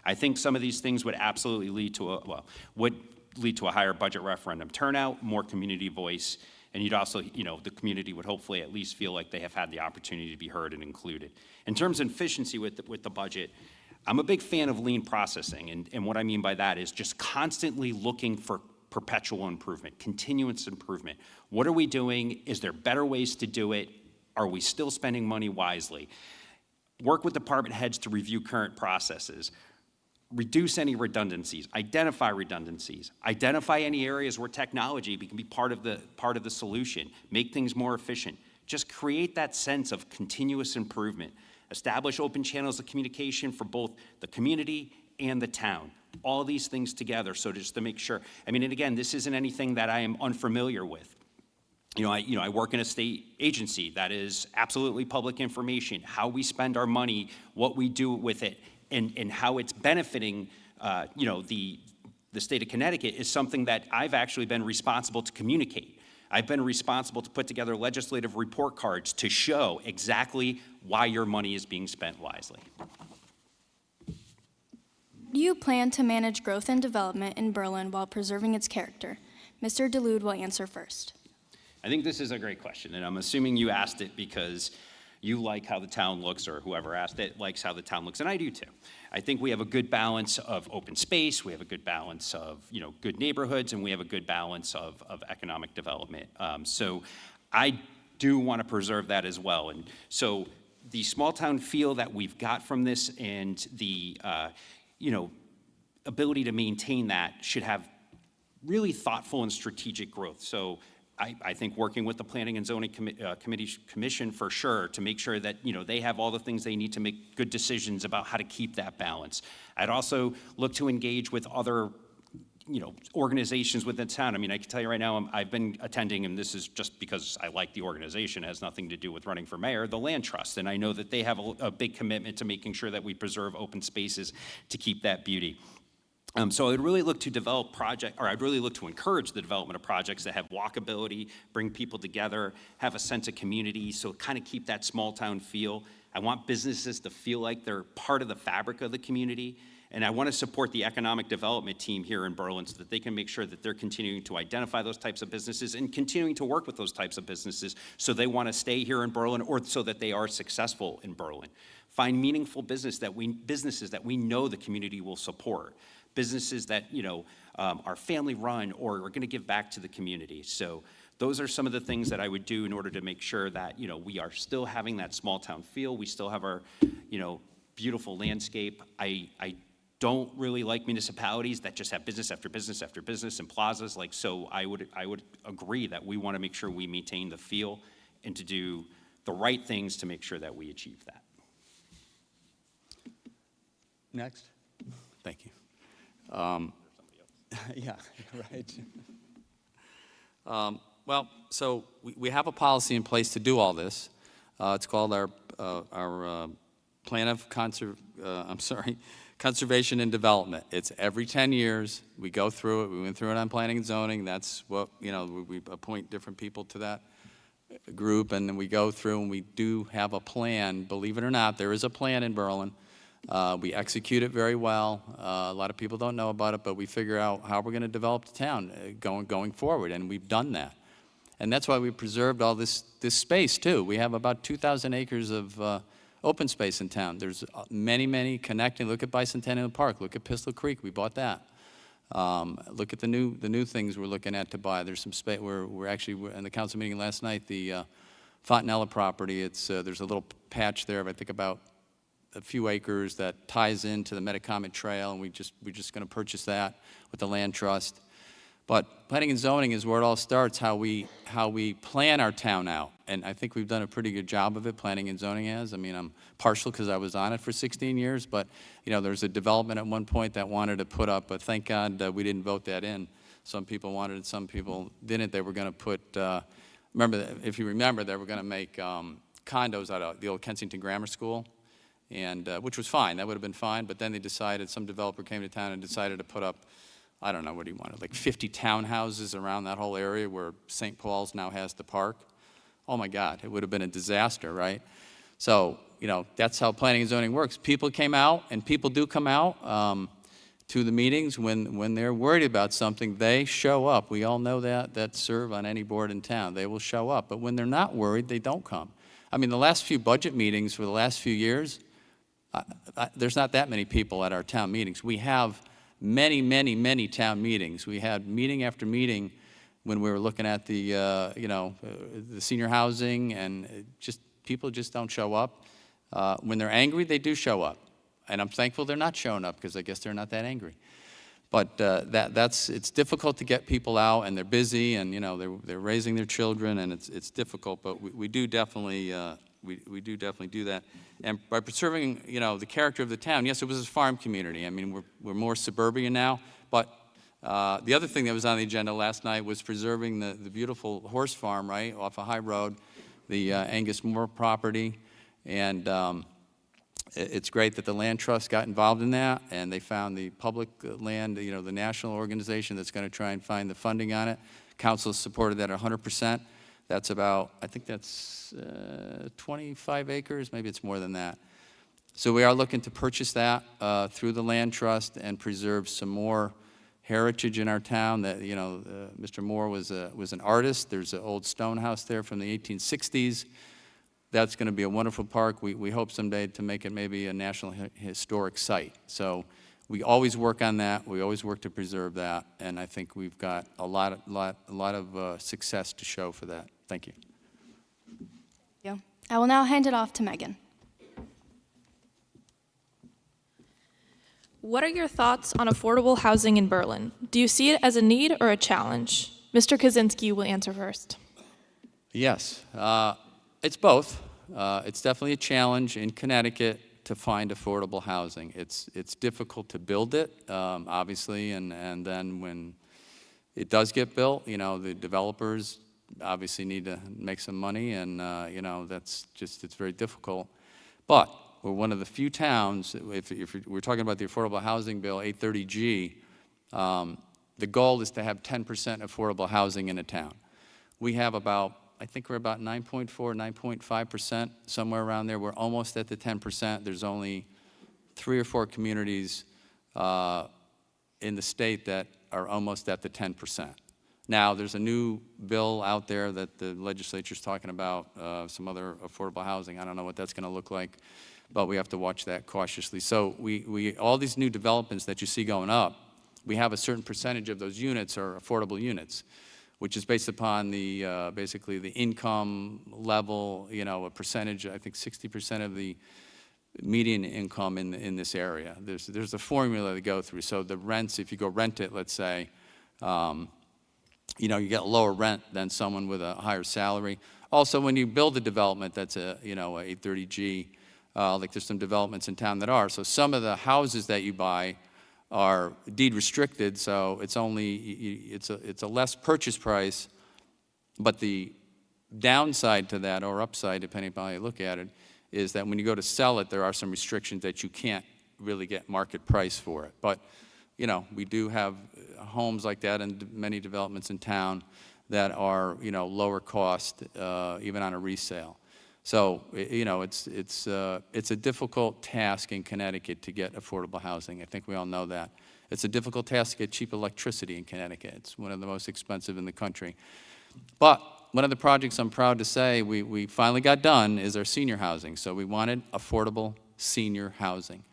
Speaker 5: I think some of these things would absolutely lead to a higher budget referendum turnout, more community voice, and you'd also, the community would hopefully at least feel like they have had the opportunity to be heard and included. In terms of efficiency with the budget, I'm a big fan of lean processing, and what I mean by that is just constantly looking for perpetual improvement, continuous improvement. What are we doing? Is there better ways to do it? Are we still spending money wisely? Work with department heads to review current processes. Reduce any redundancies, identify any areas where technology can be part of the solution, make things more efficient. Just create that sense of continuous improvement. Establish open channels of communication for both the community and the town. All these things together, so just to make sure. And again, this isn't anything that I am unfamiliar with. I work in a state agency that is absolutely public information, how we spend our money, what we do with it, and how it's benefiting, the state of Connecticut is something that I've actually been responsible to communicate. I've been responsible to put together legislative report cards to show exactly why your money is being spent wisely.
Speaker 9: Do you plan to manage growth and development in Berlin while preserving its character? Mr. DeLude will answer first.
Speaker 5: I think this is a great question, and I'm assuming you asked it because you like how the town looks, or whoever asked it likes how the town looks, and I do too. I think we have a good balance of open space, we have a good balance of good neighborhoods, and we have a good balance of economic development. So I do want to preserve that as well. And so the small town feel that we've got from this and the ability to maintain that should have really thoughtful and strategic growth. So I think working with the Planning and Zoning Commission for sure to make sure that they have all the things they need to make good decisions about how to keep that balance. I'd also look to engage with other organizations within town. I can tell you right now, I've been attending, and this is just because I like the organization, it has nothing to do with running for mayor, the Land Trust, and I know that they have a big commitment to making sure that we preserve open spaces to keep that beauty. So I'd really look to I'd really look to encourage the development of projects that have walkability, bring people together, have a sense of community, so kind of keep that small town feel. I want businesses to feel like they're part of the fabric of the community, and I want to support the economic development team here in Berlin so that they can make sure that they're continuing to identify those types of businesses and continuing to work with those types of businesses so they want to stay here in Berlin or so that they are successful in Berlin. Find meaningful businesses that we know the community will support. Businesses that are family run or are going to give back to the community. So those are some of the things that I would do in order to make sure that we are still having that small town feel. We still have our beautiful landscape. I don't really like municipalities that just have business after business after business and plazas. So I would agree that we want to make sure we maintain the feel and to do the right things to make sure that we achieve that.
Speaker 6: Next. Thank you. Yeah, right. Well, so we have a policy in place to do all this. It's called our Plan of Conservation and Development. It's every 10 years. We go through it. We went through it on Planning and Zoning. That's what, we appoint different people to that group, and then we go through and we do have a plan. Believe it or not, there is a plan in Berlin. We execute it very well. A lot of people don't know about it, but we figure out how we're going to develop the town going forward, and we've done that. And that's why we preserved all this space, too. We have about 2,000 acres of open space in town. There's many connecting. Look at Bicentennial Park. Look at Pistol Creek. We bought that. Look at the new things we're looking at to buy. There's some space. We're actually in the council meeting last night. The Fontanella property. There's a little patch there of I think about a few acres that ties into the Metacomet Trail, and we're just going to purchase that with the Land Trust. But planning and zoning is where it all starts, how we plan our town out. And I think we've done a pretty good job of it, planning and zoning has. I mean, I'm partial because I was on it for 16 years, but, you know, there's a development at one point that wanted to put up, but thank God we didn't vote that in. Some people wanted it, some people didn't. They were going to put, if you remember, they were going to make condos out of the old Kensington Grammar School, and which was fine. That would have been fine, but then they decided, some developer came to town and decided to put up, I don't know, what he wanted, like 50 townhouses around that whole area where St. Paul's now has the park. Oh my God, it would have been a disaster, right? So, you know, that's how planning and zoning works. People came out, and people do come out to the meetings when they're worried about something. They show up. We all know that serve on any board in town. They will show up. But when they're not worried, they don't come. I mean, the last few budget meetings for the last few years, there's not that many people at our town meetings. We have many, many, many town meetings. We had meeting after meeting when we were looking at the senior housing, and people just don't show up. When they're angry, they do show up. And I'm thankful they're not showing up, because I guess they're not that angry. But it's difficult to get people out, and they're busy, and you know they're raising their children, and it's difficult. But we do definitely do that. And by preserving the character of the town, yes, it was a farm community. I mean, we're more suburban now. But the other thing that was on the agenda last night was preserving the beautiful horse farm right off a high road, the Angus Moore property, and it's great that the land trust got involved in that, and they found the public land, the national organization that's going to try and find the funding on it. Council supported that 100%. That's about, I think that's 25 acres, maybe it's more than that. So we are looking to purchase that through the land trust and preserve some more heritage in our town. That Mr. Moore was an artist. There's an old stone house there from the 1860s. That's going to be a wonderful park. We hope someday to make it maybe a National Historic Site. So we always work on that. We always work to preserve that, and I think we've got a lot of success to show for that. Thank you.
Speaker 9: Thank you. I will now hand it off to Megan.
Speaker 7: What are your thoughts on affordable housing in Berlin? Do you see it as a need or a challenge? Mr. Kaczynski will answer first.
Speaker 6: Yes. It's both. It's definitely a challenge in Connecticut to find affordable housing. It's difficult to build it, obviously, and then when it does get built, the developers obviously need to make some money, and it's very difficult. But we're one of the few towns, if we're talking about the Affordable Housing Bill 830G, the goal is to have 10% affordable housing in a town. We have I think we're about 9.4, 9.5%, somewhere around there. We're almost at the 10%. There's only 3 or 4 communities in the state that are almost at the 10%. Now, there's a new bill out there that the legislature's talking about, some other affordable housing. I don't know what that's going to look like, but we have to watch that cautiously. So all these new developments that you see going up, we have a certain percentage of those units are affordable units, which is based upon basically the income level, a percentage, I think 60% of the median income in this area. There's a formula to go through. So the rents, if you go rent it, let's say, you get lower rent than someone with a higher salary. Also, when you build a development that's a 830G, like there's some developments in town that are. So some of the houses that you buy are deed restricted, so it's a less purchase price, but the downside to that, or upside, depending upon how you look at it, is that when you go to sell it, there are some restrictions that you can't really get market price for it. But we do have homes like that and many developments in town that are lower cost, even on a resale. So, it's a difficult task in Connecticut to get affordable housing. I think we all know that. It's a difficult task to get cheap electricity in Connecticut. It's one of the most expensive in the country. But one of the projects I'm proud to say we finally got done is our senior housing. So we wanted affordable senior housing.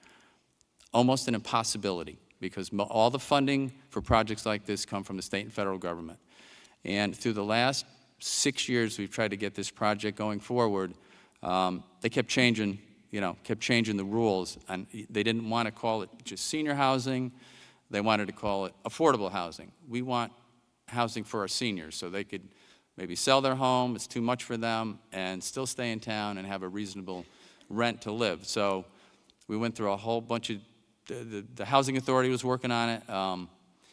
Speaker 6: Almost an impossibility, because all the funding for projects like this come from the state and federal government. And through the last 6 years we've tried to get this project going forward. They kept changing the rules, and they didn't want to call it just senior housing. They wanted to call it affordable housing. We want housing for our seniors, so they could maybe sell their home, it's too much for them, and still stay in town and have a reasonable rent to live. So we went through a whole bunch of, the Housing Authority was working on it.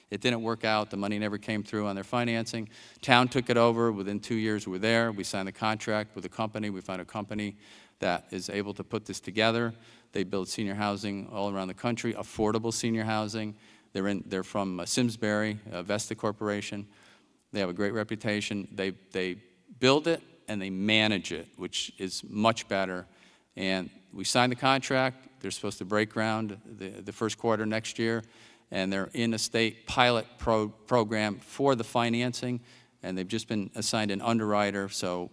Speaker 6: It didn't work out. The money never came through on their financing. Town took it over. Within 2 years, we're there. We signed the contract with a company. We found a company that is able to put this together. They build senior housing all around the country, affordable senior housing. They're from Simsbury, Vesta Corporation. They have a great reputation. They build it and they manage it, which is much better. And we signed the contract. They're supposed to break ground the first quarter next year. And they're in a state pilot program for the financing. And they've just been assigned an underwriter, so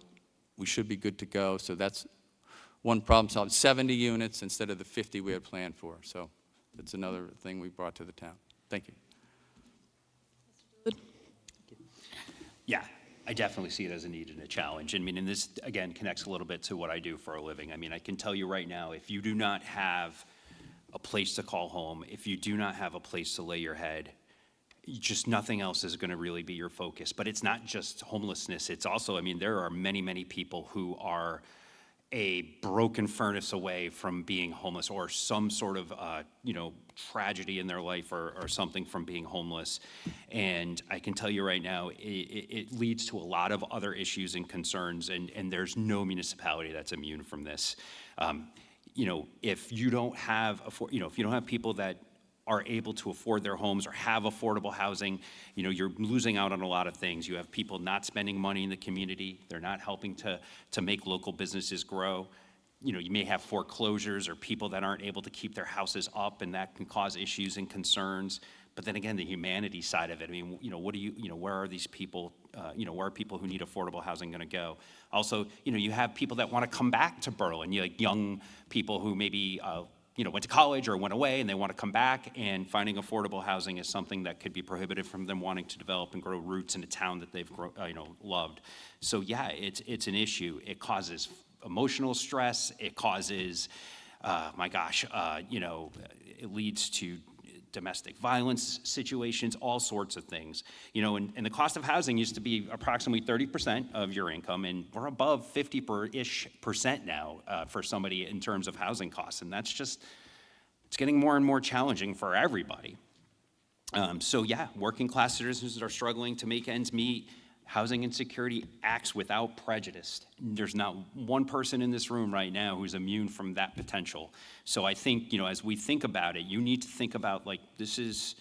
Speaker 6: we should be good to go. So that's one problem solved. 70 units instead of the 50 we had planned for. So that's another thing we brought to the town. Thank you.
Speaker 5: Yeah, I definitely see it as a need and a challenge. I mean, and this, again, connects a little bit to what I do for a living. I mean, I can tell you right now, if you do not have a place to call home, if you do not have a place to lay your head, just nothing else is going to really be your focus. But it's not just homelessness. It's also, I mean, there are many, many people who are a broken furnace away from being homeless, or some sort of, tragedy in their life, or something from being homeless. And I can tell you right now, it leads to a lot of other issues and concerns, and there's no municipality that's immune from this. If you don't have, if you don't have people that are able to afford their homes or have affordable housing, you're losing out on a lot of things. You have people not spending money in the community. They're not helping to make local businesses grow. You may have foreclosures or people that aren't able to keep their houses up, and that can cause issues and concerns. But then again, the humanity side of it, I mean, where are these people, where are people who need affordable housing gonna go? Also, you have people that wanna come back to Berlin, like young people who maybe, went to college or went away and they wanna come back, and finding affordable housing is something that could be prohibitive from them wanting to develop and grow roots in a town that they've loved. So yeah, it's an issue. It causes emotional stress. It causes, it leads to domestic violence situations, all sorts of things. And the cost of housing used to be approximately 30% of your income, and we're above 50% now for somebody in terms of housing costs. And that's just, it's getting more and more challenging for everybody. So yeah, working class citizens are struggling to make ends meet. Housing insecurity acts without prejudice. There's not one person in this room right now who's immune from that potential. So I think, as we think about it, you need to think about, this is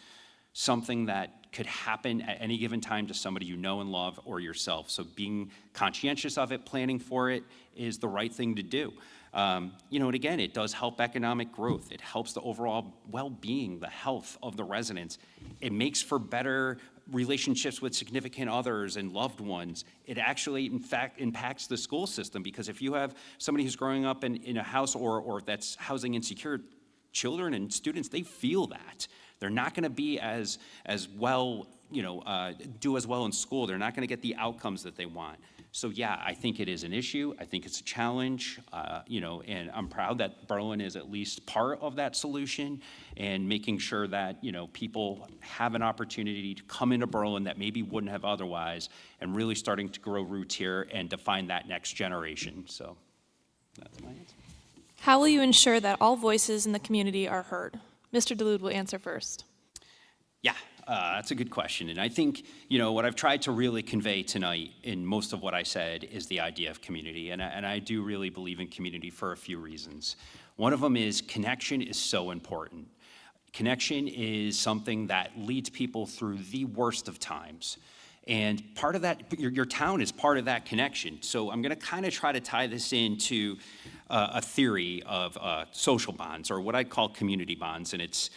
Speaker 5: something that could happen at any given time to somebody you know and love, or yourself. So being conscientious of it, planning for it, is the right thing to do. And again, it does help economic growth. It helps the overall well-being, the health of the residents. It makes for better relationships with significant others and loved ones. It actually, in fact, impacts the school system, because if you have somebody who's growing up in a house or that's housing insecure, children and students, they feel that. They're not going to be as well, do as well in school. They're not going to get the outcomes that they want. So yeah, I think it is an issue. I think it's a challenge, and I'm proud that Berlin is at least part of that solution, and making sure that, people have an opportunity to come into Berlin that maybe wouldn't have otherwise, and really starting to grow roots here and define that next generation. So that's my answer.
Speaker 7: How will you ensure that all voices in the community are heard? Mr. DeLude will answer first.
Speaker 5: Yeah, that's a good question. And I think, what I've tried to really convey tonight in most of what I said is the idea of community. And I do really believe in community for a few reasons. One of them is connection is so important. Connection is something that leads people through the worst of times. And part of that, your town is part of that connection. So I'm going to kind of try to tie this into a theory of social bonds, or what I call community bonds. And it's,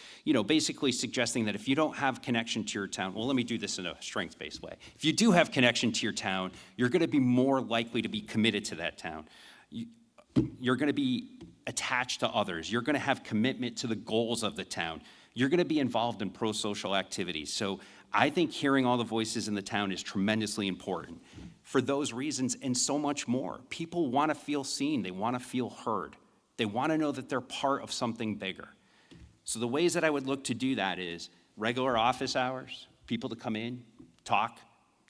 Speaker 5: basically suggesting that if you don't have connection to your town, well, let me do this in a strength-based way. If you do have connection to your town, you're going to be more likely to be committed to that town. You're going to be attached to others. You're going to have commitment to the goals of the town. You're going to be involved in pro-social activities. So I think hearing all the voices in the town is tremendously important. For those reasons and so much more, people want to feel seen. They want to feel heard. They want to know that they're part of something bigger. So the ways that I would look to do that is regular office hours, people to come in, talk,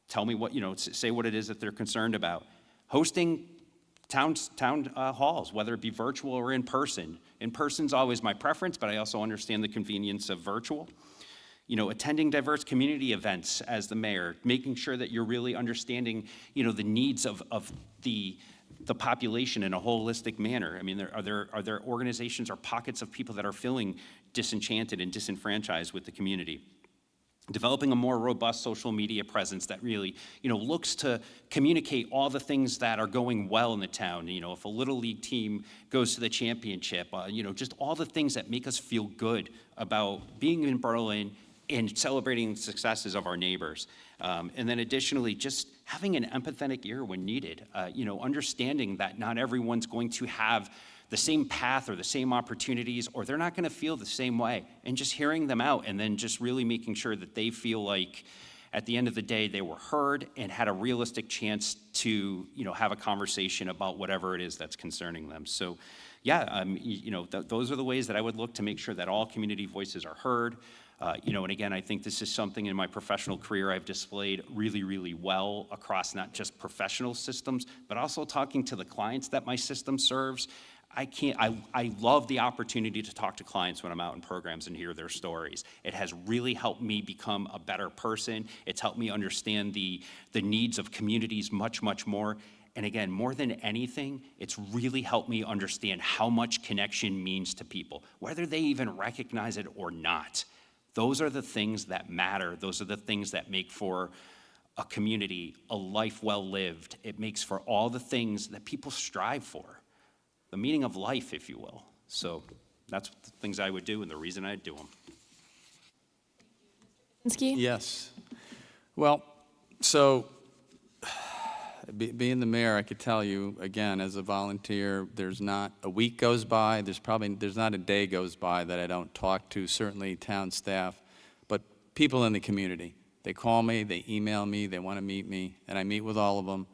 Speaker 5: tell me what, say what it is that they're concerned about. Hosting town halls, whether it be virtual or in person. In person's always my preference, but I also understand the convenience of virtual. Attending diverse community events as the mayor, making sure that you're really understanding, the needs of the population in a holistic manner. I mean, are there organizations or pockets of people that are feeling disenchanted and disenfranchised with the community? Developing a more robust social media presence that really, looks to communicate all the things that are going well in the town. If a Little League team goes to the championship, just all the things that make us feel good about being in Berlin and celebrating the successes of our neighbors. And then additionally, just having an empathetic ear when needed, understanding that not everyone's going to have the same path or the same opportunities, or they're not going to feel the same way, and just hearing them out, and then just really making sure that they feel like at the end of the day they were heard and had a realistic chance to have a conversation about whatever it is that's concerning them. So yeah, those are the ways that I would look to make sure that all community voices are heard. And again, I think this is something in my professional career I've displayed really, really well across not just professional systems, but also talking to the clients that my system serves. I love the opportunity to talk to clients when I'm out in programs and hear their stories. It has really helped me become a better person. It's helped me understand the needs of communities much, much more. And again, more than anything, it's really helped me understand how much connection means to people, whether they even recognize it or not. Those are the things that matter. Those are the things that make for a community, a life well lived. It makes for all the things that people strive for. The meaning of life, if you will. So that's the things I would do and the reason I'd do them.
Speaker 7: Kaczynski?
Speaker 6: Yes. Well, so being the mayor, I could tell you, again, as a volunteer, there's not a week goes by, there's not a day goes by that I don't talk to, certainly town staff, but people in the community. They call me, they email me, they want to meet me, and I meet with all of them.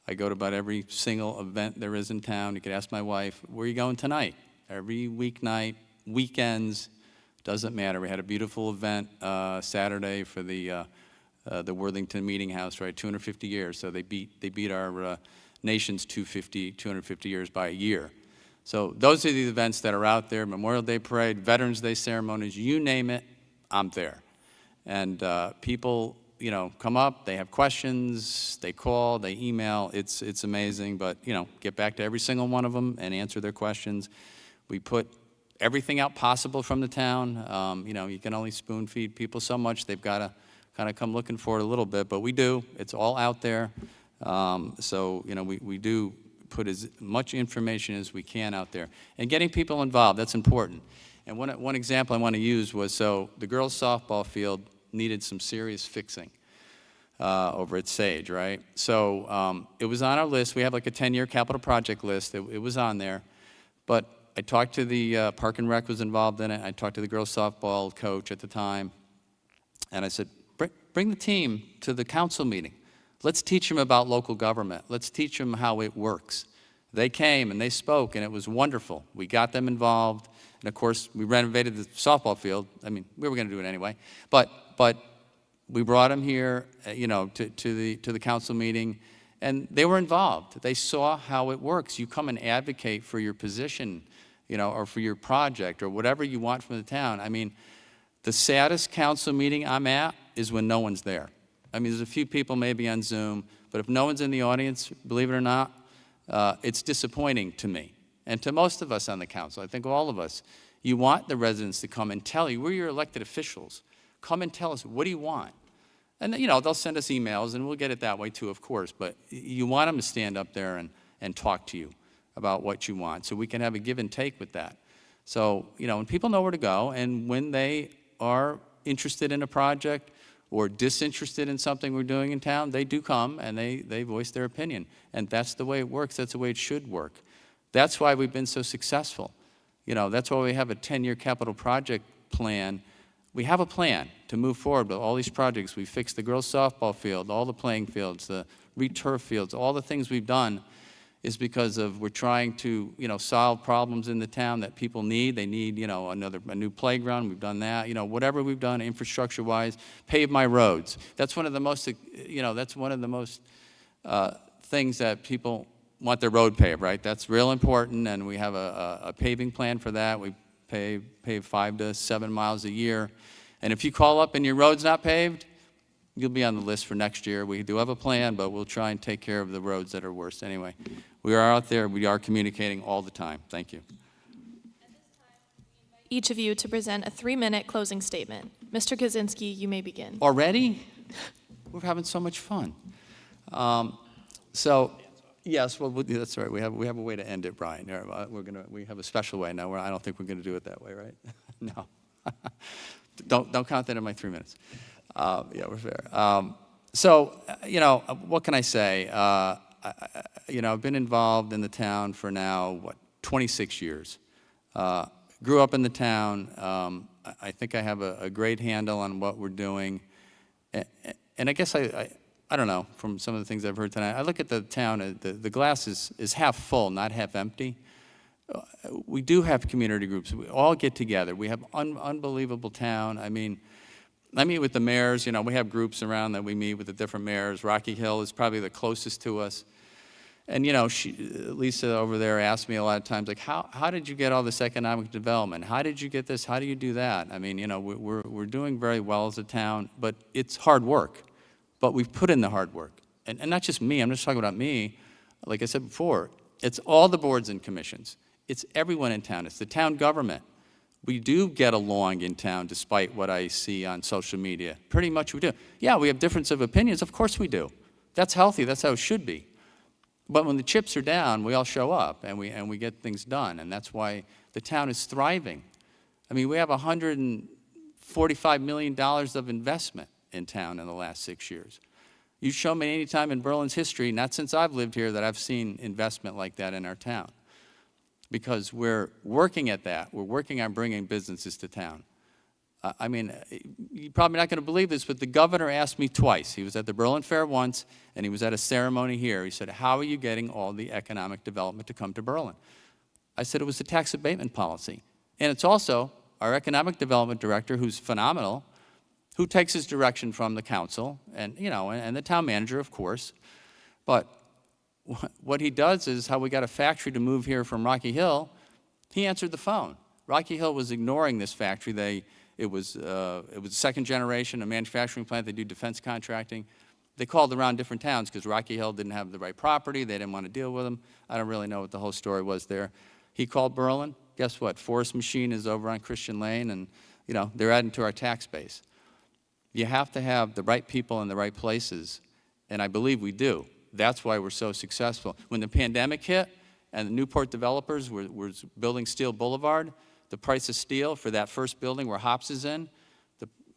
Speaker 6: I go to about every single event there is in town. You could ask my wife, where are you going tonight? Every weeknight, weekends, doesn't matter. We had a beautiful event Saturday for the Worthington Meeting House, right, 250 years. So they beat our nation's 250 years by a year. So those are the events that are out there, Memorial Day Parade, Veterans Day ceremonies, you name it, I'm there. And people, come up, they have questions, they call, they email, it's amazing, but, get back to every single one of them and answer their questions. We put everything out possible from the town. You can only spoon feed people so much, they've got to kind of come looking for it a little bit, but we do, it's all out there. So, we do put as much information as we can out there. And getting people involved, that's important. And one example I want to use was, so the girls' softball field needed some serious fixing over at Sage, right? So it was on our list. We have like a 10-year capital project list. It was on there. But I talked to the Park and Rec was involved in it. I talked to the girls' softball coach at the time. And I said, bring the team to the council meeting. Let's teach them about local government. Let's teach them how it works. They came and they spoke, and it was wonderful. We got them involved. And of course, we renovated the softball field. I mean, we were going to do it anyway. But we brought them here, to the council meeting, and they were involved. They saw how it works. You come and advocate for your position, or for your project, or whatever you want from the town. I mean, the saddest council meeting I'm at is when no one's there. I mean, there's a few people maybe on Zoom, but if no one's in the audience, believe it or not, it's disappointing to me. And to most of us on the council, I think all of us, you want the residents to come and tell you, we're your elected officials. Come and tell us, what do you want? And they'll send us emails, and we'll get it that way too, of course, but you want them to stand up there and talk to you about what you want, so we can have a give and take with that. So, when people know where to go, and when they are interested in a project or disinterested in something we're doing in town, they do come and they voice their opinion. And that's the way it works. That's the way it should work. That's why we've been so successful. That's why we have a 10-year capital project plan. We have a plan to move forward with all these projects. We fixed the girls' softball field, all the playing fields, the re-turf fields, all the things we've done is because of we're trying to, solve problems in the town that people need. They need, a new playground. We've done that. Whatever we've done infrastructure-wise, pave my roads. That's one of the most, things that people want their road paved, right? That's real important, and we have a paving plan for that. We pave 5 to 7 miles a year. And if you call up and your road's not paved, you'll be on the list for next year. We do have a plan, but we'll try and take care of the roads that are worst anyway. We are out there. We are communicating all the time. Thank you.
Speaker 7: Each of you to present a 3-minute closing statement. Mr. Kaczynski, you may begin.
Speaker 6: Already? We're having so much fun. Yes, well, that's right. We have a way to end it, Brian. We have a special way now. I don't think we're going to do it that way, right? No. Don't count that in my 3 minutes. Yeah, we're fair. What can I say? I've been involved in the town for now, 26 years. Grew up in the town. I think I have a great handle on what we're doing. And I guess I don't know, from some of the things I've heard tonight, I look at the town, the glass is half full, not half empty. We do have community groups. We all get together. We have unbelievable town. I mean, I meet with the mayors. We have groups around that we meet with the different mayors. Rocky Hill is probably the closest to us. And, Lisa over there asked me a lot of times, like, how did you get all this economic development? How did you get this? How do you do that? I mean, we're doing very well as a town, but it's hard work. But we've put in the hard work. And not just me. I'm just talking about me. Like I said before, it's all the boards and commissions. It's everyone in town. It's the town government. We do get along in town despite what I see on social media. Pretty much we do. Yeah, we have difference of opinions. Of course we do. That's healthy. That's how it should be. But when the chips are down, we all show up and we get things done. And that's why the town is thriving. I mean, we have $145 million of investment in town in the last 6 years. You show me any time in Berlin's history, not since I've lived here, that I've seen investment like that in our town. Because we're working at that. We're working on bringing businesses to town. I mean, you're probably not going to believe this, but the governor asked me twice. He was at the Berlin Fair once, and he was at a ceremony here. He said, how are you getting all the economic development to come to Berlin? I said, it was the tax abatement policy. And it's also our economic development director, who's phenomenal, who takes his direction from the council and, and the town manager, of course. But what he does is how we got a factory to move here from Rocky Hill. He answered the phone. Rocky Hill was ignoring this factory. It was second generation, a manufacturing plant. They do defense contracting. They called around different towns because Rocky Hill didn't have the right property. They didn't want to deal with them. I don't really know what the whole story was there. He called Berlin. Guess what? Forest Machine is over on Christian Lane, and they're adding to our tax base. You have to have the right people in the right places, and I believe we do. That's why we're so successful. When the pandemic hit and the Newport developers were building Steel Boulevard, the price of steel for that first building where Hops is in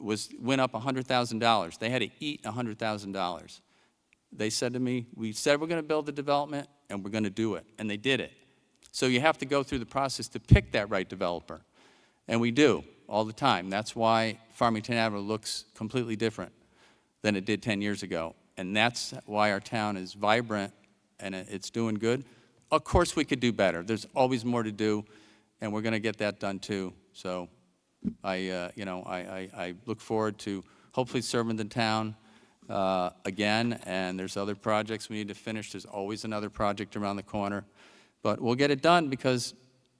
Speaker 6: went up $100,000. They had to eat $100,000. They said to me, we said we're going to build the development, and we're going to do it. And they did it. So you have to go through the process to pick that right developer. And we do all the time. That's why Farmington Avenue looks completely different than it did 10 years ago. And that's why our town is vibrant and it's doing good. Of course we could do better. There's always more to do, and we're going to get that done too. So I look forward to hopefully serving the town again, and there's other projects we need to finish. There's always another project around the corner. But we'll get it done because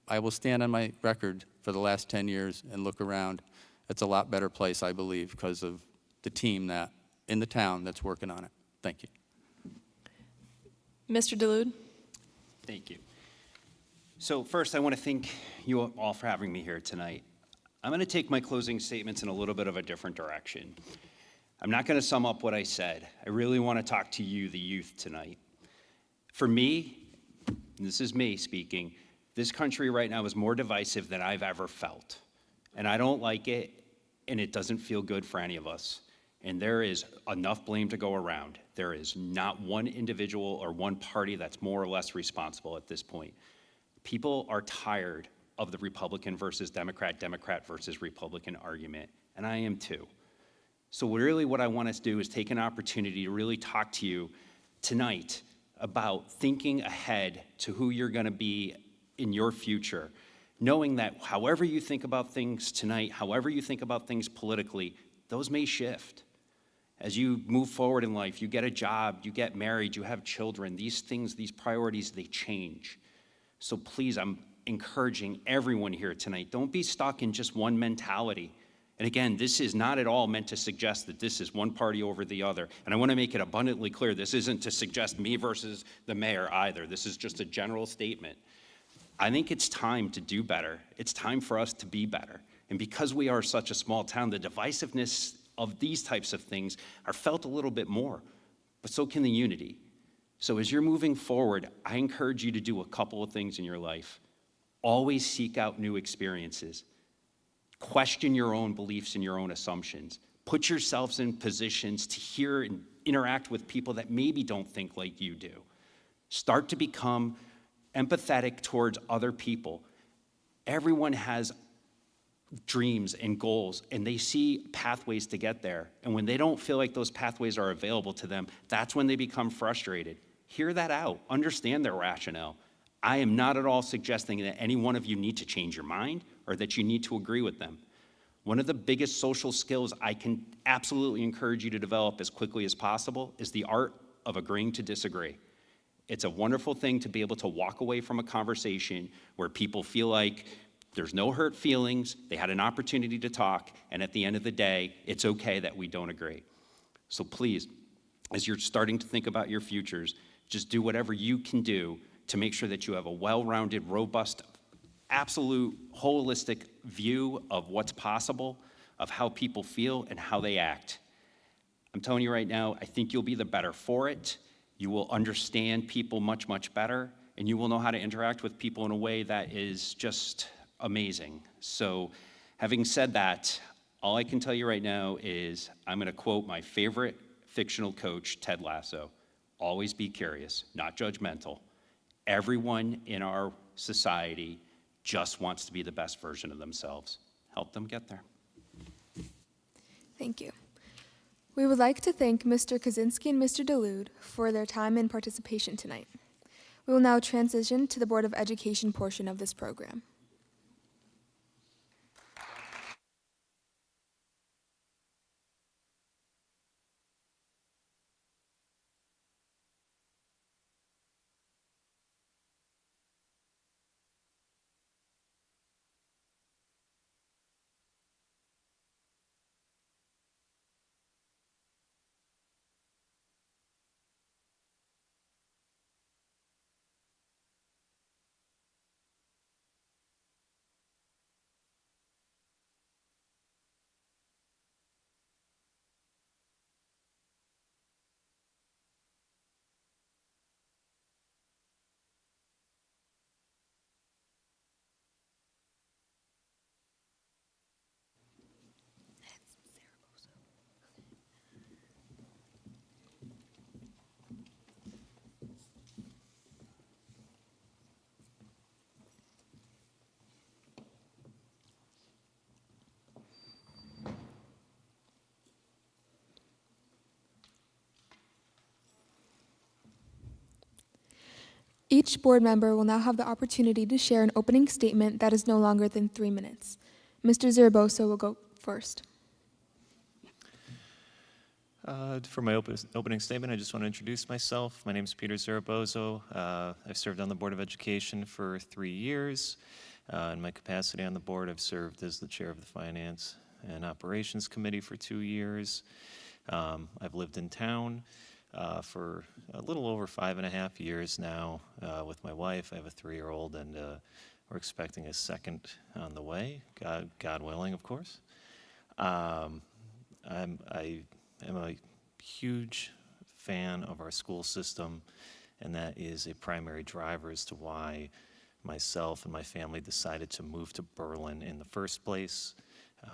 Speaker 6: I will stand on my record for the last 10 years and look around. It's a lot better place, I believe, because of the team in the town that's working on it. Thank you.
Speaker 7: Mr. DeLude?
Speaker 5: Thank you. So first, I want to thank you all for having me here tonight. I'm going to take my closing statements in a little bit of a different direction. I'm not going to sum up what I said. I really want to talk to you, the youth, tonight. For me, and this is me speaking, this country right now is more divisive than I've ever felt. And I don't like it, and it doesn't feel good for any of us. And there is enough blame to go around. There is not one individual or one party that's more or less responsible at this point. People are tired of the Republican versus Democrat, Democrat versus Republican argument, and I am too. So really what I want us to do is take an opportunity to really talk to you tonight about thinking ahead to who you're going to be in your future, knowing that however you think about things tonight, however you think about things politically, those may shift. As you move forward in life, you get a job, you get married, you have children, these things, these priorities, they change. So please, I'm encouraging everyone here tonight, don't be stuck in just one mentality. And again, this is not at all meant to suggest that this is one party over the other. And I want to make it abundantly clear, this isn't to suggest me versus the mayor either. This is just a general statement. I think it's time to do better. It's time for us to be better. And because we are such a small town, the divisiveness of these types of things are felt a little bit more, but so can the unity. So as you're moving forward, I encourage you to do a couple of things in your life. Always seek out new experiences. Question your own beliefs and your own assumptions. Put yourselves in positions to hear and interact with people that maybe don't think like you do. Start to become empathetic towards other people. Everyone has dreams and goals, and they see pathways to get there. And when they don't feel like those pathways are available to them, that's when they become frustrated. Hear that out. Understand their rationale. I am not at all suggesting that any one of you need to change your mind or that you need to agree with them. One of the biggest social skills I can absolutely encourage you to develop as quickly as possible is the art of agreeing to disagree. It's a wonderful thing to be able to walk away from a conversation where people feel like there's no hurt feelings, they had an opportunity to talk, and at the end of the day, it's okay that we don't agree. So please, as you're starting to think about your futures, just do whatever you can do to make sure that you have a well-rounded, robust, absolute, holistic view of what's possible, of how people feel and how they act. I'm telling you right now, I think you'll be the better for it. You will understand people much, much better, and you will know how to interact with people in a way that is just amazing. So having said that, all I can tell you right now is I'm going to quote my favorite fictional coach, Ted Lasso. Always be curious, not judgmental. Everyone in our society just wants to be the best version of themselves. Help them get there.
Speaker 2: Thank you. We would like to thank Mr. Kaczynski and Mr. DeLude for their time and participation tonight. We will now transition to the Board of Education portion of this program. Each board member will now have the opportunity to share an opening statement that is no longer than 3 minutes. Mr. Zaragoza will go first.
Speaker 10: For my opening statement, I just want to introduce myself. My name is Peter Zarabozo. I've served on the Board of Education for 3 years. In my capacity on the board, I've served as the chair of the Finance and Operations Committee for 2 years. I've lived in town for a little over 5.5 years now with my wife. I have a 3-year-old, and we're expecting a second on the way, God willing, of course. I am a huge fan of our school system, and that is a primary driver as to why myself and my family decided to move to Berlin in the first place.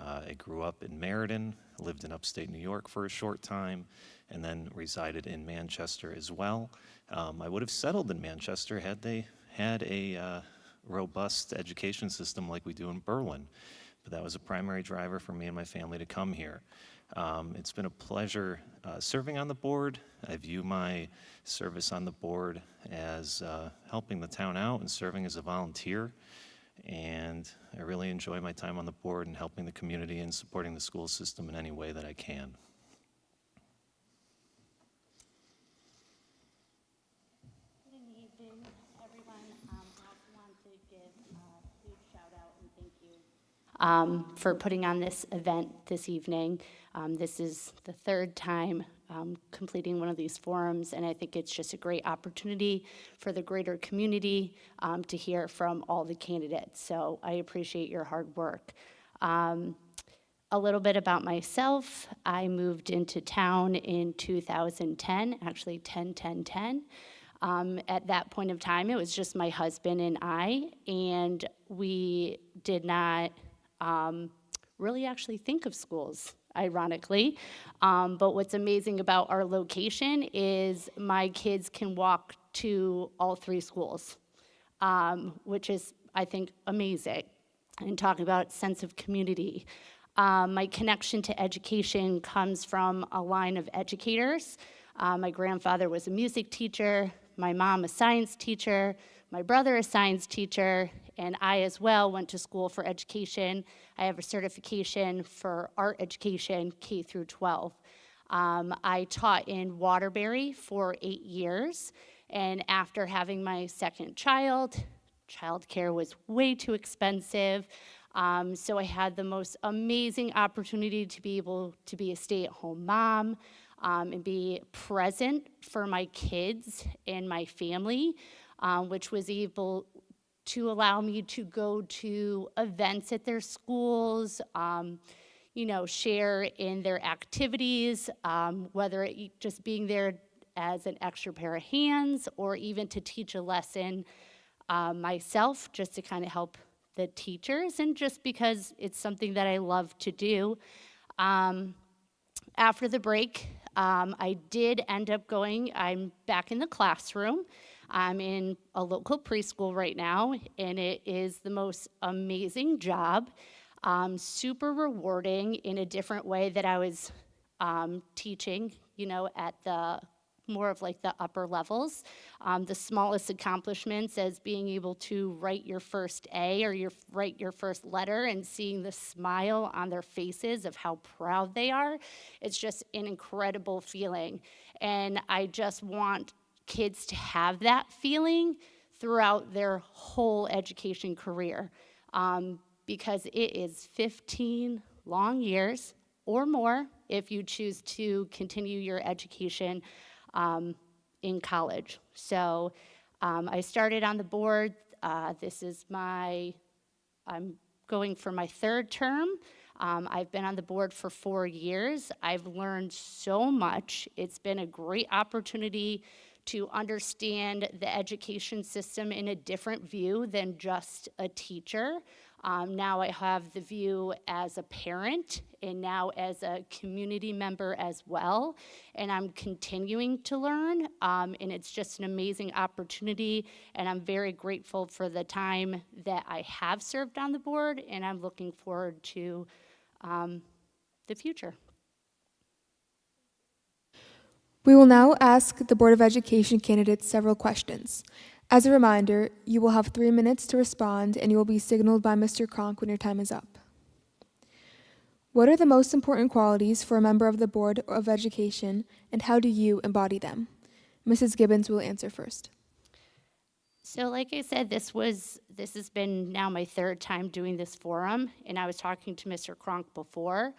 Speaker 10: I grew up in Meriden, lived in upstate New York for a short time, and then resided in Manchester as well. I would have settled in Manchester had they had a robust education system like we do in Berlin, but that was a primary driver for me and my family to come here. It's been a pleasure serving on the board. I view my service on the board as helping the town out and serving as a volunteer. And I really enjoy my time on the board and helping the community and supporting the school system in any way that I can.
Speaker 11: Good evening, everyone. I also want to give a huge shout out and thank you for putting on this event this evening. This is the third time completing one of these forums, and I think it's just a great opportunity for the greater community to hear from all the candidates. So I appreciate your hard work. A little bit about myself. I moved into town in 2010, actually 10-10-10. At that point of time, it was just my husband and I, and we did not really actually think of schools, ironically. But what's amazing about our location is my kids can walk to all three schools, which is, I think, amazing. And talking about sense of community. My connection to education comes from a line of educators. My grandfather was a music teacher, my mom a science teacher, my brother a science teacher, and I as well went to school for education. I have a certification for art education, K through 12. I taught in Waterbury for 8 years, and after having my second child, childcare was way too expensive. So I had the most amazing opportunity to be able to be a stay-at-home mom and be present for my kids and my family, which was able to allow me to go to events at their schools, you know, share in their activities, whether it just being there as an extra pair of hands or even to teach a lesson myself, just to kind of help the teachers, and just because it's something that I love to do. After the break, I did end up I'm back in the classroom. I'm in a local preschool right now, and it is the most amazing job, super rewarding in a different way that I was teaching, you know, at the more of like the upper levels. The smallest accomplishments as being able to write your first A or write your first letter and seeing the smile on their faces of how proud they are. It's just an incredible feeling. And I just want kids to have that feeling throughout their whole education career, because it is 15 long years or more if you choose to continue your education in college. So I started on the board. I'm going for my third term. I've been on the board for 4 years. I've learned so much. It's been a great opportunity to understand the education system in a different view than just a teacher. Now I have the view as a parent and now as a community member as well, and I'm continuing to learn, and it's just an amazing opportunity, and I'm very grateful for the time that I have served on the board, and I'm looking forward to the future.
Speaker 2: We will now ask the Board of Education candidates several questions. As a reminder, you will have 3 minutes to respond, and you will be signaled by Mr. Kronk when your time is up. What are the most important qualities for a member of the Board of Education, and how do you embody them? Mrs. Gibbons will answer first.
Speaker 11: So like I said, this has been now my third time doing this forum, and I was talking to Mr. Kronk before.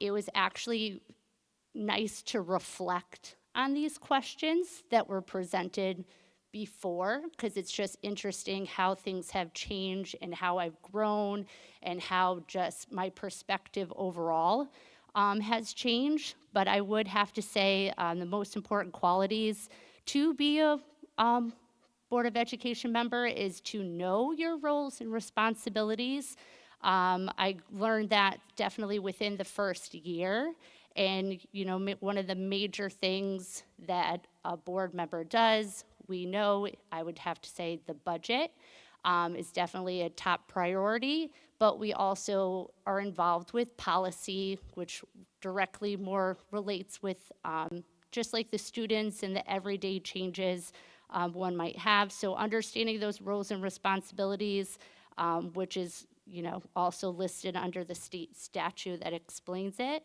Speaker 11: It was actually nice to reflect on these questions that were presented before, because it's just interesting how things have changed and how I've grown and how just my perspective overall has changed. But I would have to say the most important qualities to be a Board of Education member is to know your roles and responsibilities. I learned that definitely within the first year. And, you know, one of the major things that a board member does, we know, I would have to say the budget is definitely a top priority, but we also are involved with policy, which directly more relates with just like the students and the everyday changes one might have. So understanding those roles and responsibilities, which is, you know, also listed under the state statute that explains it.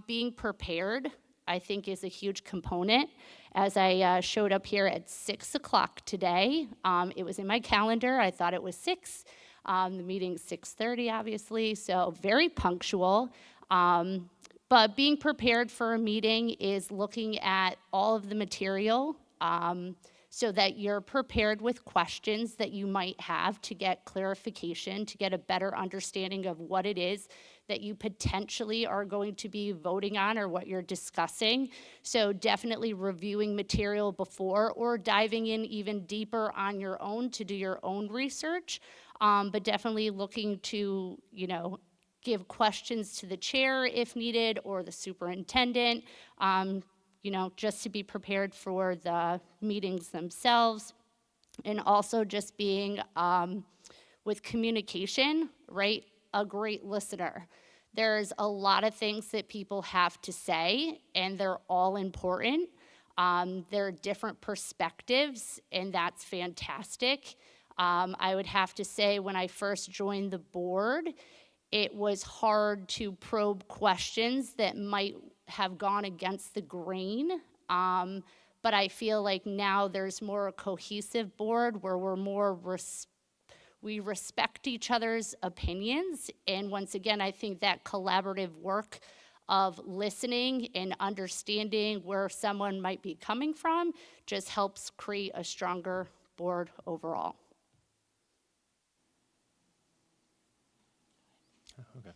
Speaker 11: Being prepared, I think, is a huge component. As I showed up here at 6 o'clock today, it was in my calendar. I thought it was 6. The meeting's 6:30, obviously, so very punctual. But being prepared for a meeting is looking at all of the material so that you're prepared with questions that you might have to get clarification, to get a better understanding of what it is that you potentially are going to be voting on or what you're discussing. So definitely reviewing material before or diving in even deeper on your own to do your own research, but definitely looking to, you know, give questions to the chair if needed or the superintendent, you know, just to be prepared for the meetings themselves. And also just being, with communication, right, a great listener. There's a lot of things that people have to say, and they're all important. There are different perspectives, and that's fantastic. I would have to say when I first joined the board, it was hard to probe questions that might have gone against the grain. But I feel like now there's more a cohesive board where we're more we respect each other's opinions. And once again, I think that collaborative work of listening and understanding where someone might be coming from just helps create a stronger board overall.
Speaker 10: Okay.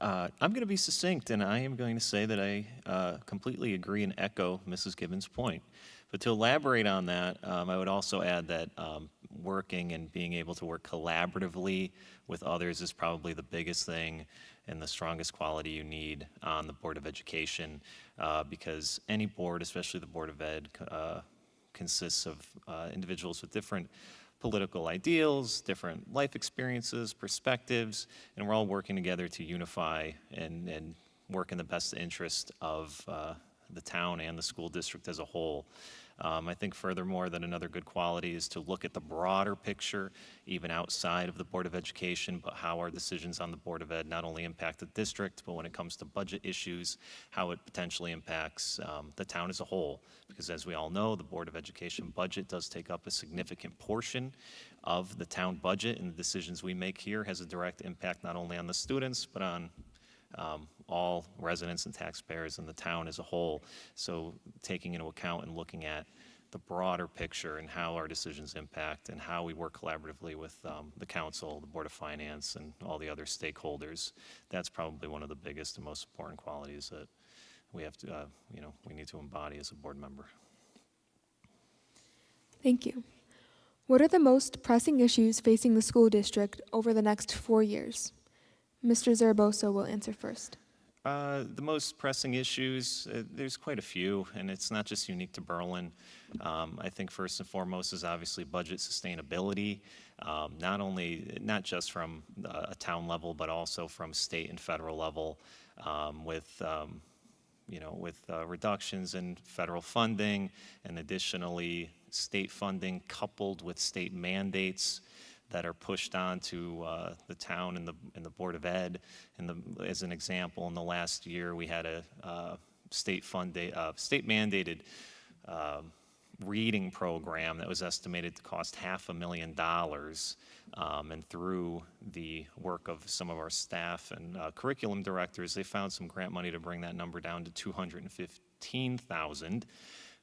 Speaker 10: I'm going to be succinct, and I am going to say that I completely agree and echo Mrs. Gibbons' point. But to elaborate on that, I would also add that working and being able to work collaboratively with others is probably the biggest thing and the strongest quality you need on the Board of Education, because any board, especially the Board of Ed, consists of individuals with different political ideals, different life experiences, perspectives, and we're all working together to unify and work in the best interest of the town and the school district as a whole. I think furthermore that another good quality is to look at the broader picture, even outside of the Board of Education, but how our decisions on the Board of Ed not only impact the district, but when it comes to budget issues, how it potentially impacts the town as a whole. Because as we all know, the Board of Education budget does take up a significant portion of the town budget, and the decisions we make here has a direct impact not only on the students, but on all residents and taxpayers in the town as a whole. So taking into account and looking at the broader picture and how our decisions impact and how we work collaboratively with the council, the Board of Finance, and all the other stakeholders, that's probably one of the biggest and most important qualities that we have to, we need to embody as a board member.
Speaker 2: Thank you. What are the most pressing issues facing the school district over the next 4 years? Mr. Zaragoza will answer first.
Speaker 10: The most pressing issues, there's quite a few, and it's not just unique to Berlin. I think first and foremost is obviously budget sustainability, not just from a town level, but also from state and federal level, with reductions in federal funding, and additionally state funding coupled with state mandates that are pushed on to the town and the Board of Ed. As an example, in the last year, we had a state-mandated reading program that was estimated to cost $500,000. And through the work of some of our staff and curriculum directors, they found some grant money to bring that number down to $215,000,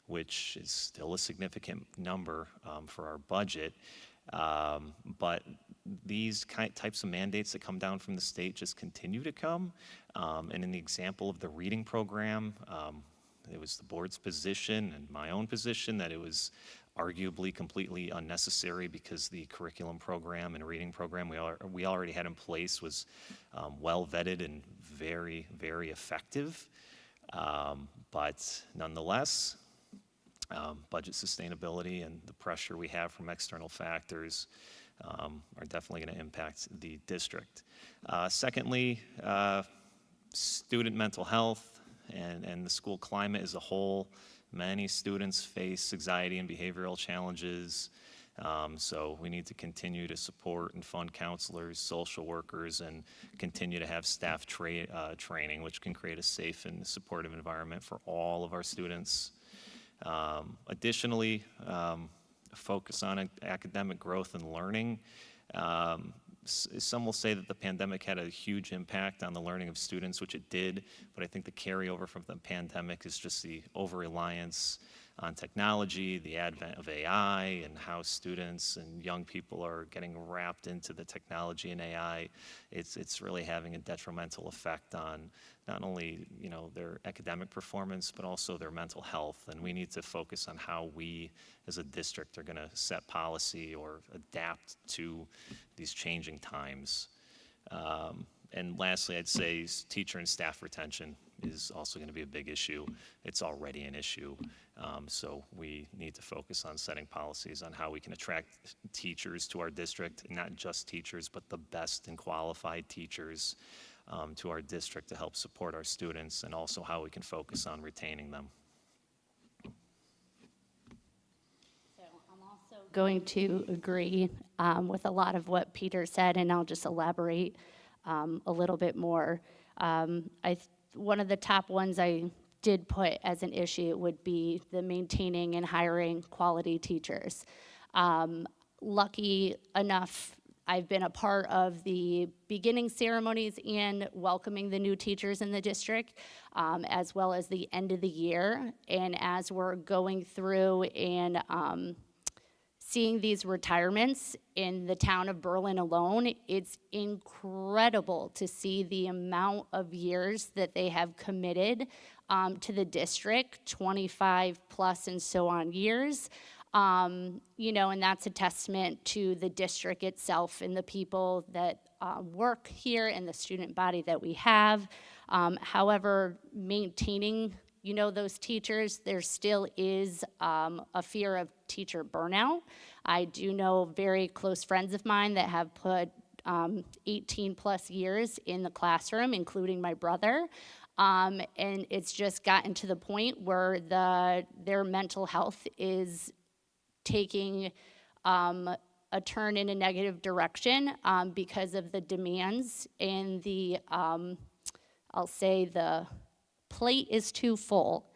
Speaker 10: which is still a significant number for our budget. But these types of mandates that come down from the state just continue to come. And in the example of the reading program, it was the board's position and my own position that it was arguably completely unnecessary because the curriculum program and reading program we already had in place was well vetted and very, very effective. But nonetheless, budget sustainability and the pressure we have from external factors are definitely going to impact the district. Secondly, student mental health and the school climate as a whole. Many students face anxiety and behavioral challenges. So we need to continue to support and fund counselors, social workers, and continue to have staff training, which can create a safe and supportive environment for all of our students. Additionally, focus on academic growth and learning. Some will say that the pandemic had a huge impact on the learning of students, which it did, but I think the carryover from the pandemic is just the over-reliance on technology, the advent of AI, and how students and young people are getting wrapped into the technology and AI. It's really having a detrimental effect on not only, you know, their academic performance, but also their mental health. And we need to focus on how we, as a district, are going to set policy or adapt to these changing times. And lastly, I'd say teacher and staff retention is also going to be a big issue. It's already an issue. So we need to focus on setting policies on how we can attract teachers to our district, and not just teachers, but the best and qualified teachers to our district to help support our students, and also how we can focus on retaining them.
Speaker 11: So I'm also going to agree with a lot of what Peter said, and I'll just elaborate a little bit more. One of the top ones I did put as an issue would be the maintaining and hiring quality teachers. Lucky enough, I've been a part of the beginning ceremonies and welcoming the new teachers in the district, as well as the end of the year. And as we're going through and seeing these retirements in the town of Berlin alone, it's incredible to see the amount of years that they have committed to the district, 25 plus and so on years. You know, and that's a testament to the district itself and the people that work here and the student body that we have. However, maintaining, you know, those teachers, there still is a fear of teacher burnout. I do know very close friends of mine that have put 18 plus years in the classroom, including my brother. And it's just gotten to the point where their mental health is taking a turn in a negative direction because of the demands and the, I'll say the plate is too full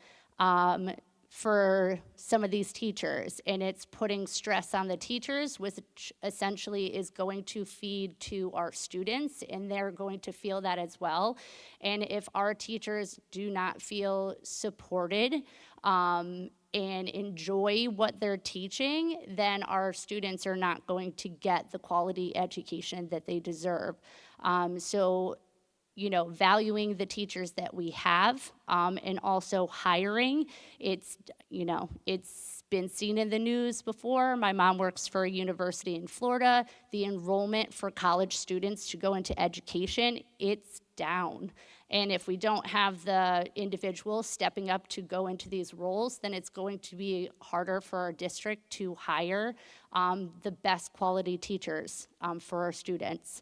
Speaker 11: for some of these teachers, and it's putting stress on the teachers, which essentially is going to feed to our students, and they're going to feel that as well. And if our teachers do not feel supported and enjoy what they're teaching, then our students are not going to get the quality education that they deserve. So, you know, valuing the teachers that we have and also hiring, it's, you know, it's been seen in the news before. My mom works for a university in Florida. The enrollment for college students to go into education, it's down. And if we don't have the individuals stepping up to go into these roles, then it's going to be harder for our district to hire the best quality teachers for our students.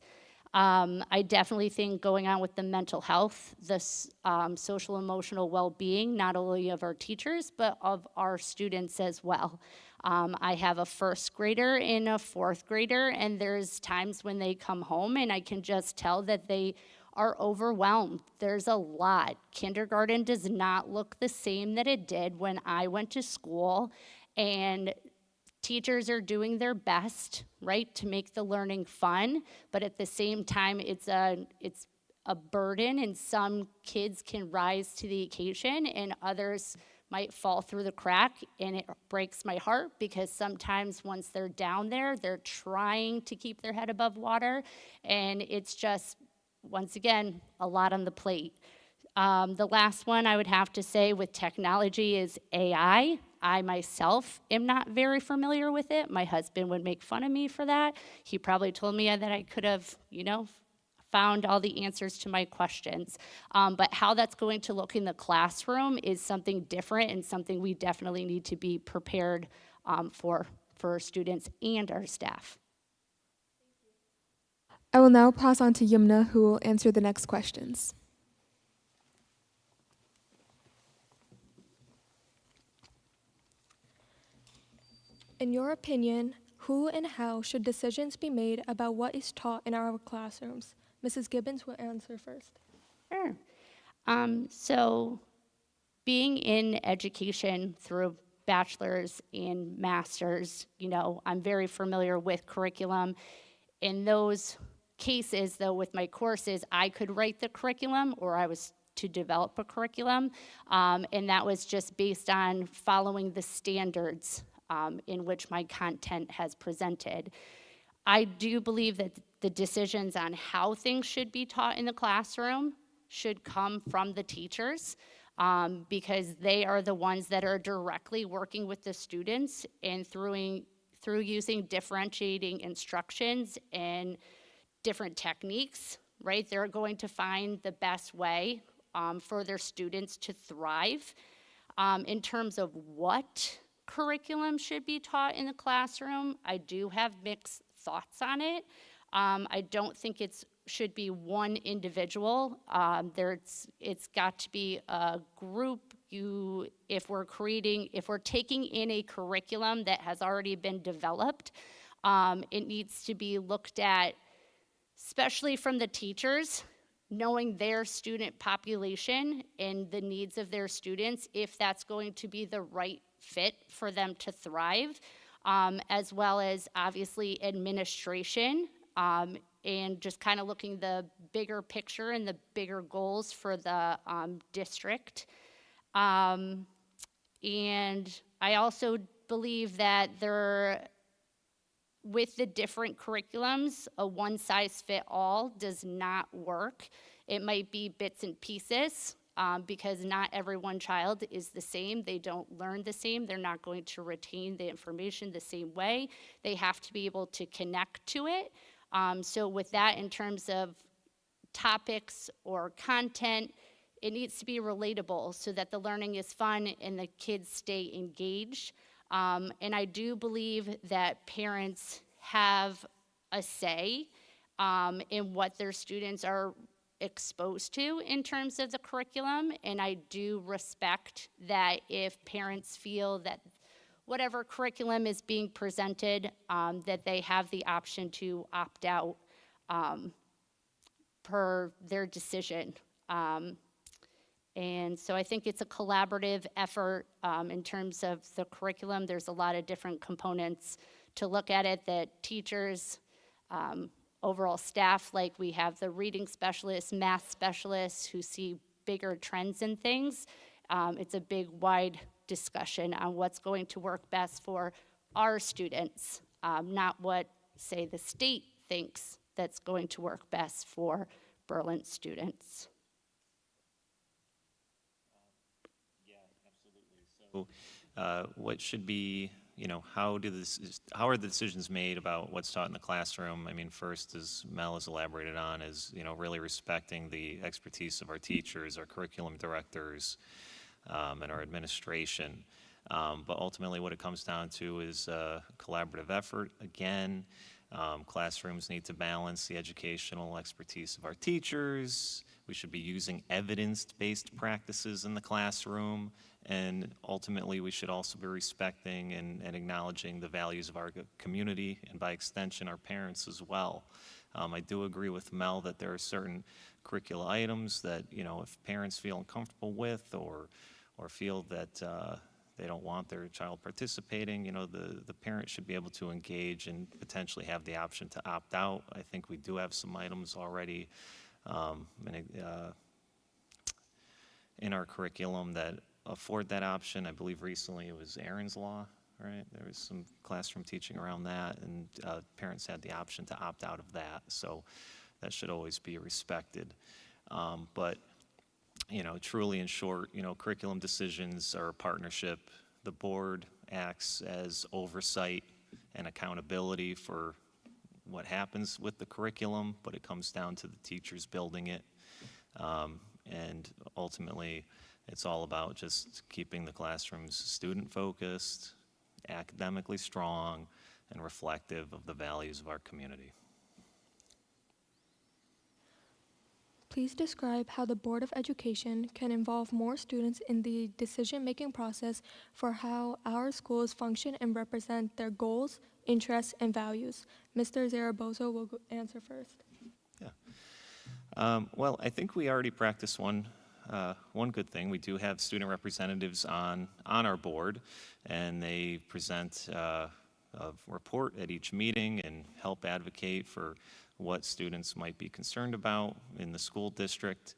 Speaker 11: I definitely think going on with the mental health, this social emotional well-being, not only of our teachers, but of our students as well. I have a first grader and a fourth grader, and there's times when they come home and I can just tell that they are overwhelmed. There's a lot. Kindergarten does not look the same that it did when I went to school, and teachers are doing their best, right, to make the learning fun, but at the same time, it's a burden, and some kids can rise to the occasion, and others might fall through the crack, and it breaks my heart because sometimes once they're down there, they're trying to keep their head above water, and it's just, once again, a lot on the plate. The last one I would have to say with technology is AI. I myself am not very familiar with it. My husband would make fun of me for that. He probably told me that I could have, you know, found all the answers to my questions. But how that's going to look in the classroom is something different and something we definitely need to be prepared for our students and our staff.
Speaker 2: I will now pass on to Yumna, who will answer the next questions.
Speaker 12: In your opinion, who and how should decisions be made about what is taught in our classrooms? Mrs. Gibbons will answer first.
Speaker 11: Sure. So being in education through bachelor's and master's, I'm very familiar with curriculum. In those cases, though, with my courses, I could write the curriculum or I was to develop a curriculum, and that was just based on following the standards in which my content has presented. I do believe that the decisions on how things should be taught in the classroom should come from the teachers, because they are the ones that are directly working with the students and through using differentiating instructions and different techniques, right? They're going to find the best way for their students to thrive. In terms of what curriculum should be taught in the classroom, I do have mixed thoughts on it. I don't think it should be one individual. It's got to be a group. If we're taking in a curriculum that has already been developed, it needs to be looked at, especially from the teachers, knowing their student population and the needs of their students, if that's going to be the right fit for them to thrive, as well as obviously administration, and just kind of looking the bigger picture and the bigger goals for the district. And I also believe that with the different curriculums, a one-size-fit-all does not work. It might be bits and pieces, because not every one child is the same. They don't learn the same. They're not going to retain the information the same way. They have to be able to connect to it. So with that, in terms of topics or content, it needs to be relatable so that the learning is fun and the kids stay engaged. And I do believe that parents have a say in what their students are exposed to in terms of the curriculum, and I do respect that if parents feel that whatever curriculum is being presented, that they have the option to opt out per their decision. And so I think it's a collaborative effort in terms of the curriculum. There's a lot of different components to look at it that teachers, overall staff, like we have the reading specialists, math specialists who see bigger trends in things. It's a big, wide discussion on what's going to work best for our students, not what, say, the state thinks that's going to work best for Berlin students.
Speaker 10: What should be, how are the decisions made about what's taught in the classroom? I mean, first, as Mel has elaborated on, is, really respecting the expertise of our teachers, our curriculum directors, and our administration. But ultimately, what it comes down to is a collaborative effort. Again, classrooms need to balance the educational expertise of our teachers. We should be using evidence-based practices in the classroom. And ultimately, we should also be respecting and acknowledging the values of our community, and by extension, our parents as well. I do agree with Mel that there are certain curricular items that, if parents feel uncomfortable with or feel that they don't want their child participating, the parent should be able to engage and potentially have the option to opt out. I think we do have some items already in our curriculum that afford that option. I believe recently it was Aaron's Law, right? There was some classroom teaching around that, and parents had the option to opt out of that. So that should always be respected. But truly in short, curriculum decisions are a partnership. The board acts as oversight and accountability for what happens with the curriculum, but it comes down to the teachers building it. And ultimately, it's all about just keeping the classrooms student-focused, academically strong, and reflective of the values of our community.
Speaker 12: Please describe how the Board of Education can involve more students in the decision-making process for how our schools function and represent their goals, interests, and values. Mr. Zarabozo will answer first.
Speaker 10: Well, I think we already practice one good thing. We do have student representatives on our board, and they present a report at each meeting and help advocate for what students might be concerned about in the school district.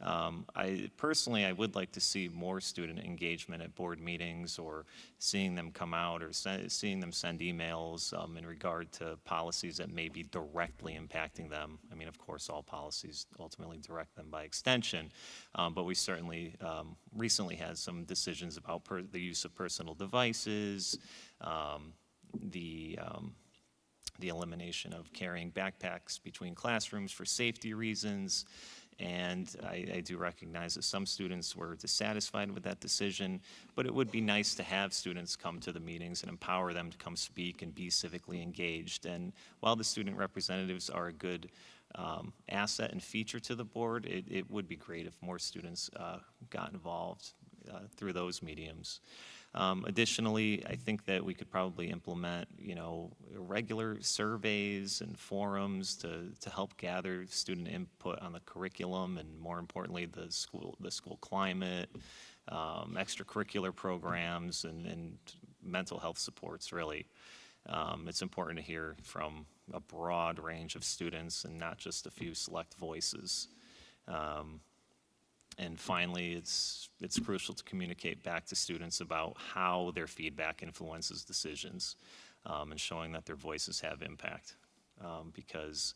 Speaker 10: I would like to see more student engagement at board meetings, or seeing them come out, or seeing them send emails in regard to policies that may be directly impacting them. I mean, of course, all policies ultimately direct them by extension, but we certainly recently had some decisions about the use of personal devices, the elimination of carrying backpacks between classrooms for safety reasons. And I do recognize that some students were dissatisfied with that decision, but it would be nice to have students come to the meetings and empower them to come speak and be civically engaged. And while the student representatives are a good asset and feature to the board, it would be great if more students got involved through those mediums. Additionally, I think that we could probably implement, regular surveys and forums to help gather student input on the curriculum, and more importantly, the school climate, extracurricular programs, and mental health supports, really. It's important to hear from a broad range of students and not just a few select voices. And finally, it's crucial to communicate back to students about how their feedback influences decisions, and showing that their voices have impact. Because,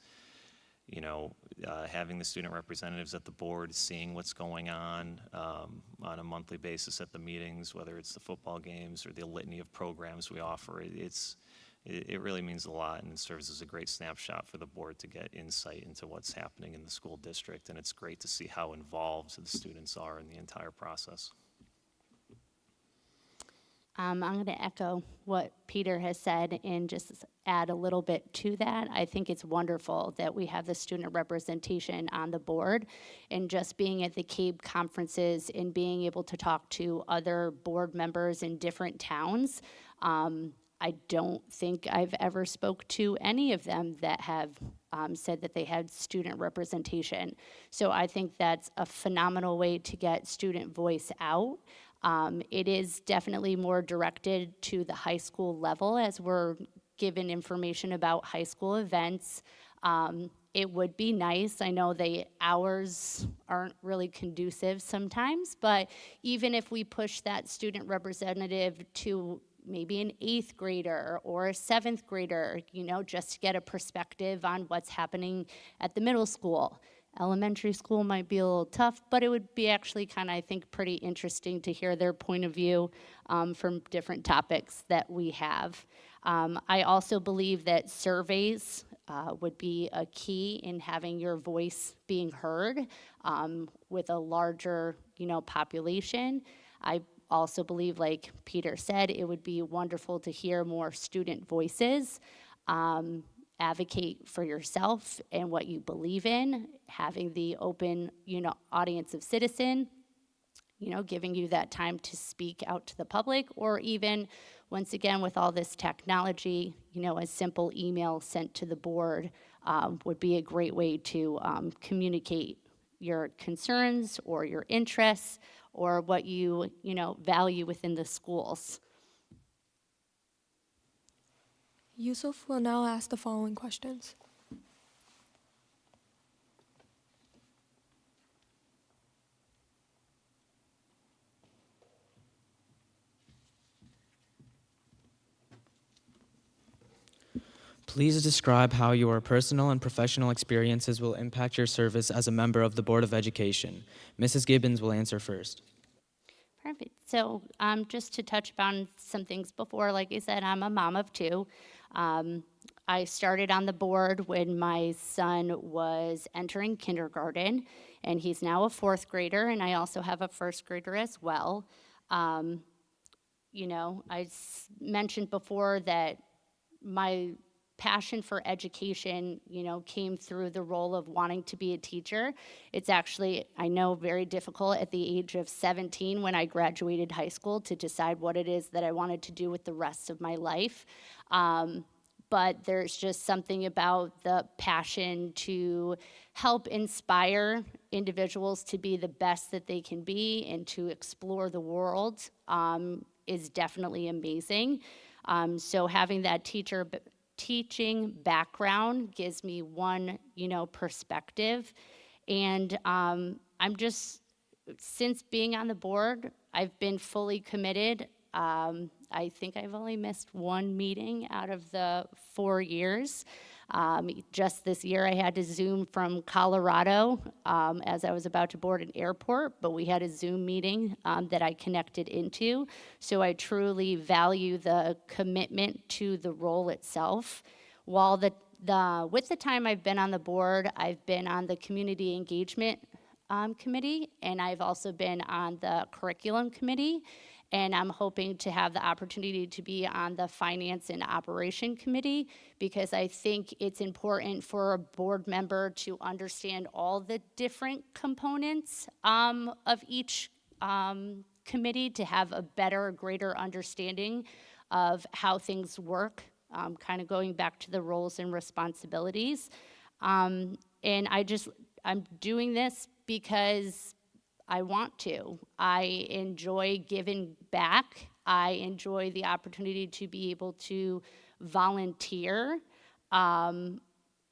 Speaker 10: having the student representatives at the board, seeing what's going on a monthly basis at the meetings, whether it's the football games or the litany of programs we offer, it really means a lot, and it serves as a great snapshot for the board to get insight into what's happening in the school district, and it's great to see how involved the students are in the entire process.
Speaker 11: I'm going to echo what Peter has said and just add a little bit to that. I think it's wonderful that we have the student representation on the board, and just being at the CABE conferences and being able to talk to other board members in different towns. I don't think I've ever spoke to any of them that have said that they had student representation. So I think that's a phenomenal way to get student voice out. It is definitely more directed to the high school level, as we're given information about high school events. It would be nice, I know the hours aren't really conducive sometimes, but even if we push that student representative to maybe an 8th grader or a 7th grader, just to get a perspective on what's happening at the middle school. Elementary school might be a little tough, but it would be actually I think, pretty interesting to hear their point of view from different topics that we have. I also believe that surveys would be a key in having your voice being heard with a larger, population. I also believe, like Peter said, it would be wonderful to hear more student voices. Advocate for yourself and what you believe in, having the open, audience of citizen, giving you that time to speak out to the public, or even, once again, with all this technology, a simple email sent to the board would be a great way to communicate your concerns or your interests or what you, value within the schools.
Speaker 12: Yusuf will now ask the following questions.
Speaker 4: Please describe how your personal and professional experiences will impact your service as a member of the Board of Education. Mrs. Gibbons will answer first.
Speaker 11: Perfect. So just to touch upon some things before, like I said, I'm a mom of 2. I started on the board when my son was entering kindergarten, and he's now a 4th grader, and I also have a 1st grader as well. I mentioned before that my passion for education, came through the role of wanting to be a teacher. It's actually, I know, very difficult at the age of 17 when I graduated high school to decide what it is that I wanted to do with the rest of my life. But there's just something about the passion to help inspire individuals to be the best that they can be and to explore the world is definitely amazing. So having that teaching background gives me one, perspective. And since being on the board, I've been fully committed. I think I've only missed one meeting out of the 4 years. Just this year, I had to Zoom from Colorado as I was about to board an airport, but we had a Zoom meeting that I connected into. So I truly value the commitment to the role itself. While with the time I've been on the board, I've been on the community engagement committee, and I've also been on the curriculum committee. And I'm hoping to have the opportunity to be on the Finance and Operation Committee, because I think it's important for a board member to understand all the different components of each committee to have a better, greater understanding of how things work, kind of going back to the roles and responsibilities. And I'm doing this because I want to. I enjoy giving back. I enjoy the opportunity to be able to volunteer. And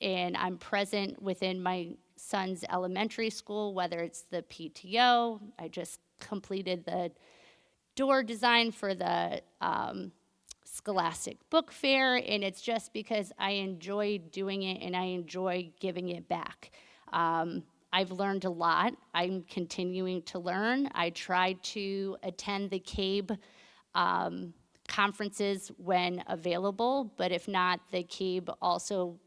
Speaker 11: I'm present within my son's elementary school, whether it's the PTO. I just completed the door design for the Scholastic Book Fair, and it's just because I enjoy doing it and I enjoy giving it back. I've learned a lot. I'm continuing to learn. I try to attend the CABE conferences when available, but if not, the CABE also,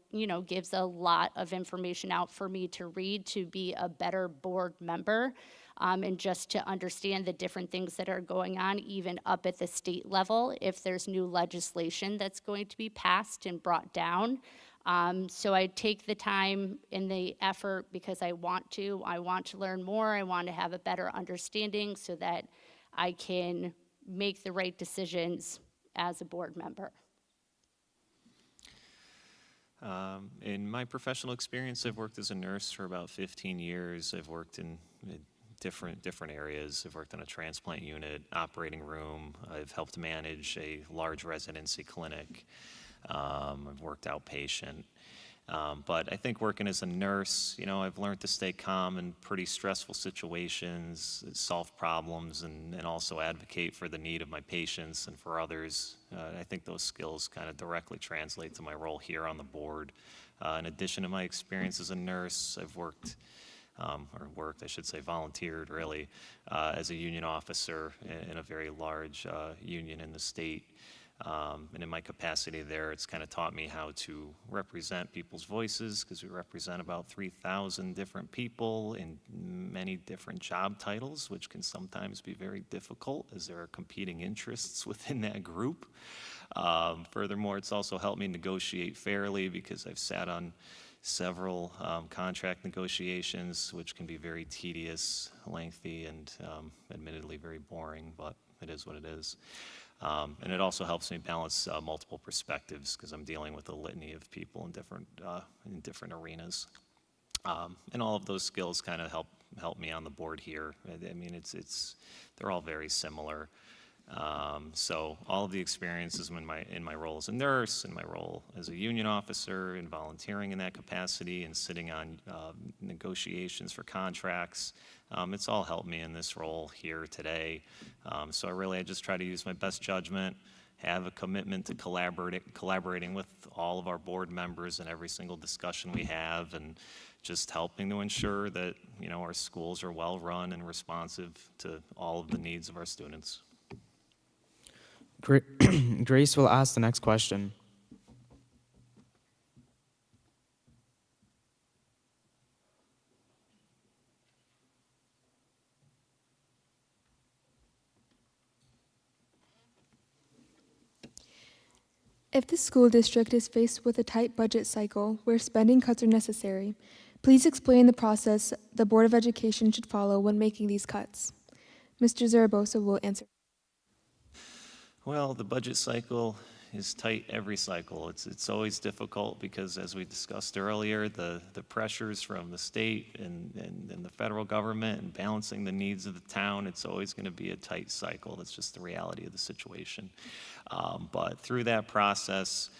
Speaker 11: gives a lot of information out for me to read to be a better board member, and just to understand the different things that are going on, even up at the state level, if there's new legislation that's going to be passed and brought down. So I take the time and the effort because I want to learn more. I want to have a better understanding so that I can make the right decisions as a board member.
Speaker 10: In my professional experience, I've worked as a nurse for about 15 years. I've worked in different areas. I've worked in a transplant unit, operating room. I've helped manage a large residency clinic. I've worked outpatient. But I think working as a nurse, I've learned to stay calm in pretty stressful situations, solve problems, and also advocate for the need of my patients and for others. I think those skills kind of directly translate to my role here on the board. In addition to my experience as a nurse, I've volunteered really, as a union officer in a very large union in the state. And in my capacity there, it's kind of taught me how to represent people's voices, because we represent about 3,000 different people in many different job titles, which can sometimes be very difficult as there are competing interests within that group. Furthermore, it's also helped me negotiate fairly, because I've sat on several contract negotiations, which can be very tedious, lengthy, and admittedly very boring, but it is what it is. And it also helps me balance multiple perspectives, because I'm dealing with a litany of people in different arenas. And all of those skills kind of help me on the board here. I mean, they're all very similar. So all of the experiences in my role as a nurse, in my role as a union officer, and volunteering in that capacity, and sitting on negotiations for contracts, it's all helped me in this role here today. So I just try to use my best judgment, have a commitment to collaborating with all of our board members in every single discussion we have, and just helping to ensure that our schools are well run and responsive to all of the needs of our students.
Speaker 13: Grace will ask the next question.
Speaker 2: If the school district is faced with a tight budget cycle where spending cuts are necessary, please explain the process the Board of Education should follow when making these cuts. Mr. Zaragoza will answer.
Speaker 10: Well, the budget cycle is tight every cycle. It's always difficult because, as we discussed earlier, the pressures from the state and the federal government and balancing the needs of the town, it's always going to be a tight cycle. That's just the reality of the situation. But through that process,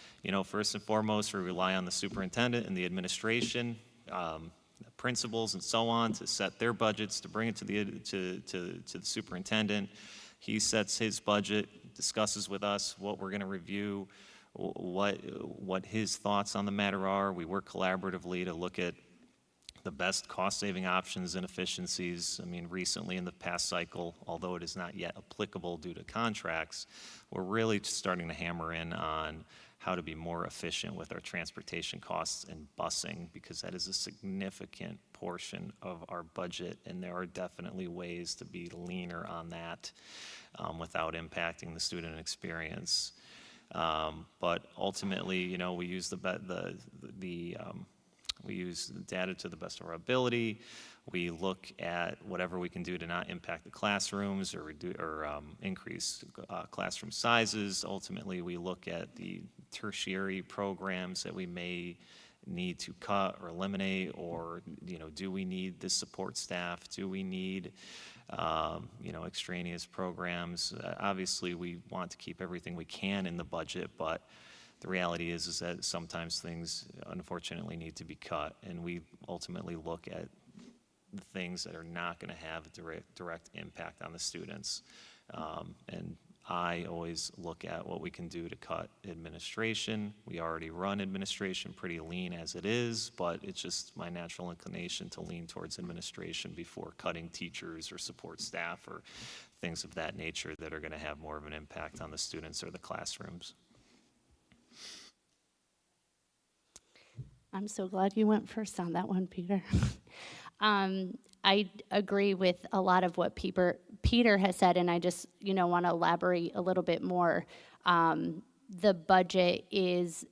Speaker 10: first and foremost, we rely on the superintendent and the administration, the principals and so on, to set their budgets, to bring it to the superintendent. He sets his budget, discusses with us what we're going to review, what his thoughts on the matter are. We work collaboratively to look at the best cost-saving options and efficiencies. I mean, recently in the past cycle, although it is not yet applicable due to contracts, we're really starting to hammer in on how to be more efficient with our transportation costs and busing, because that is a significant portion of our budget, and there are definitely ways to be leaner on that without impacting the student experience. But ultimately, we use we use data to the best of our ability. We look at whatever we can do to not impact the classrooms or increase classroom sizes. Ultimately, we look at the tertiary programs that we may need to cut or eliminate, or do we need the support staff? Do we need extraneous programs? Obviously, we want to keep everything we can in the budget, but the reality is that sometimes things, unfortunately, need to be cut, and we ultimately look at the things that are not going to have a direct impact on the students. And I always look at what we can do to cut administration. We already run administration pretty lean as it is, but it's just my natural inclination to lean towards administration before cutting teachers or support staff or things of that nature that are going to have more of an impact on the students or the classrooms.
Speaker 11: I'm so glad you went first on that one, Peter. I agree with a lot of what Peter has said, and I just want to elaborate a little bit more. The budget is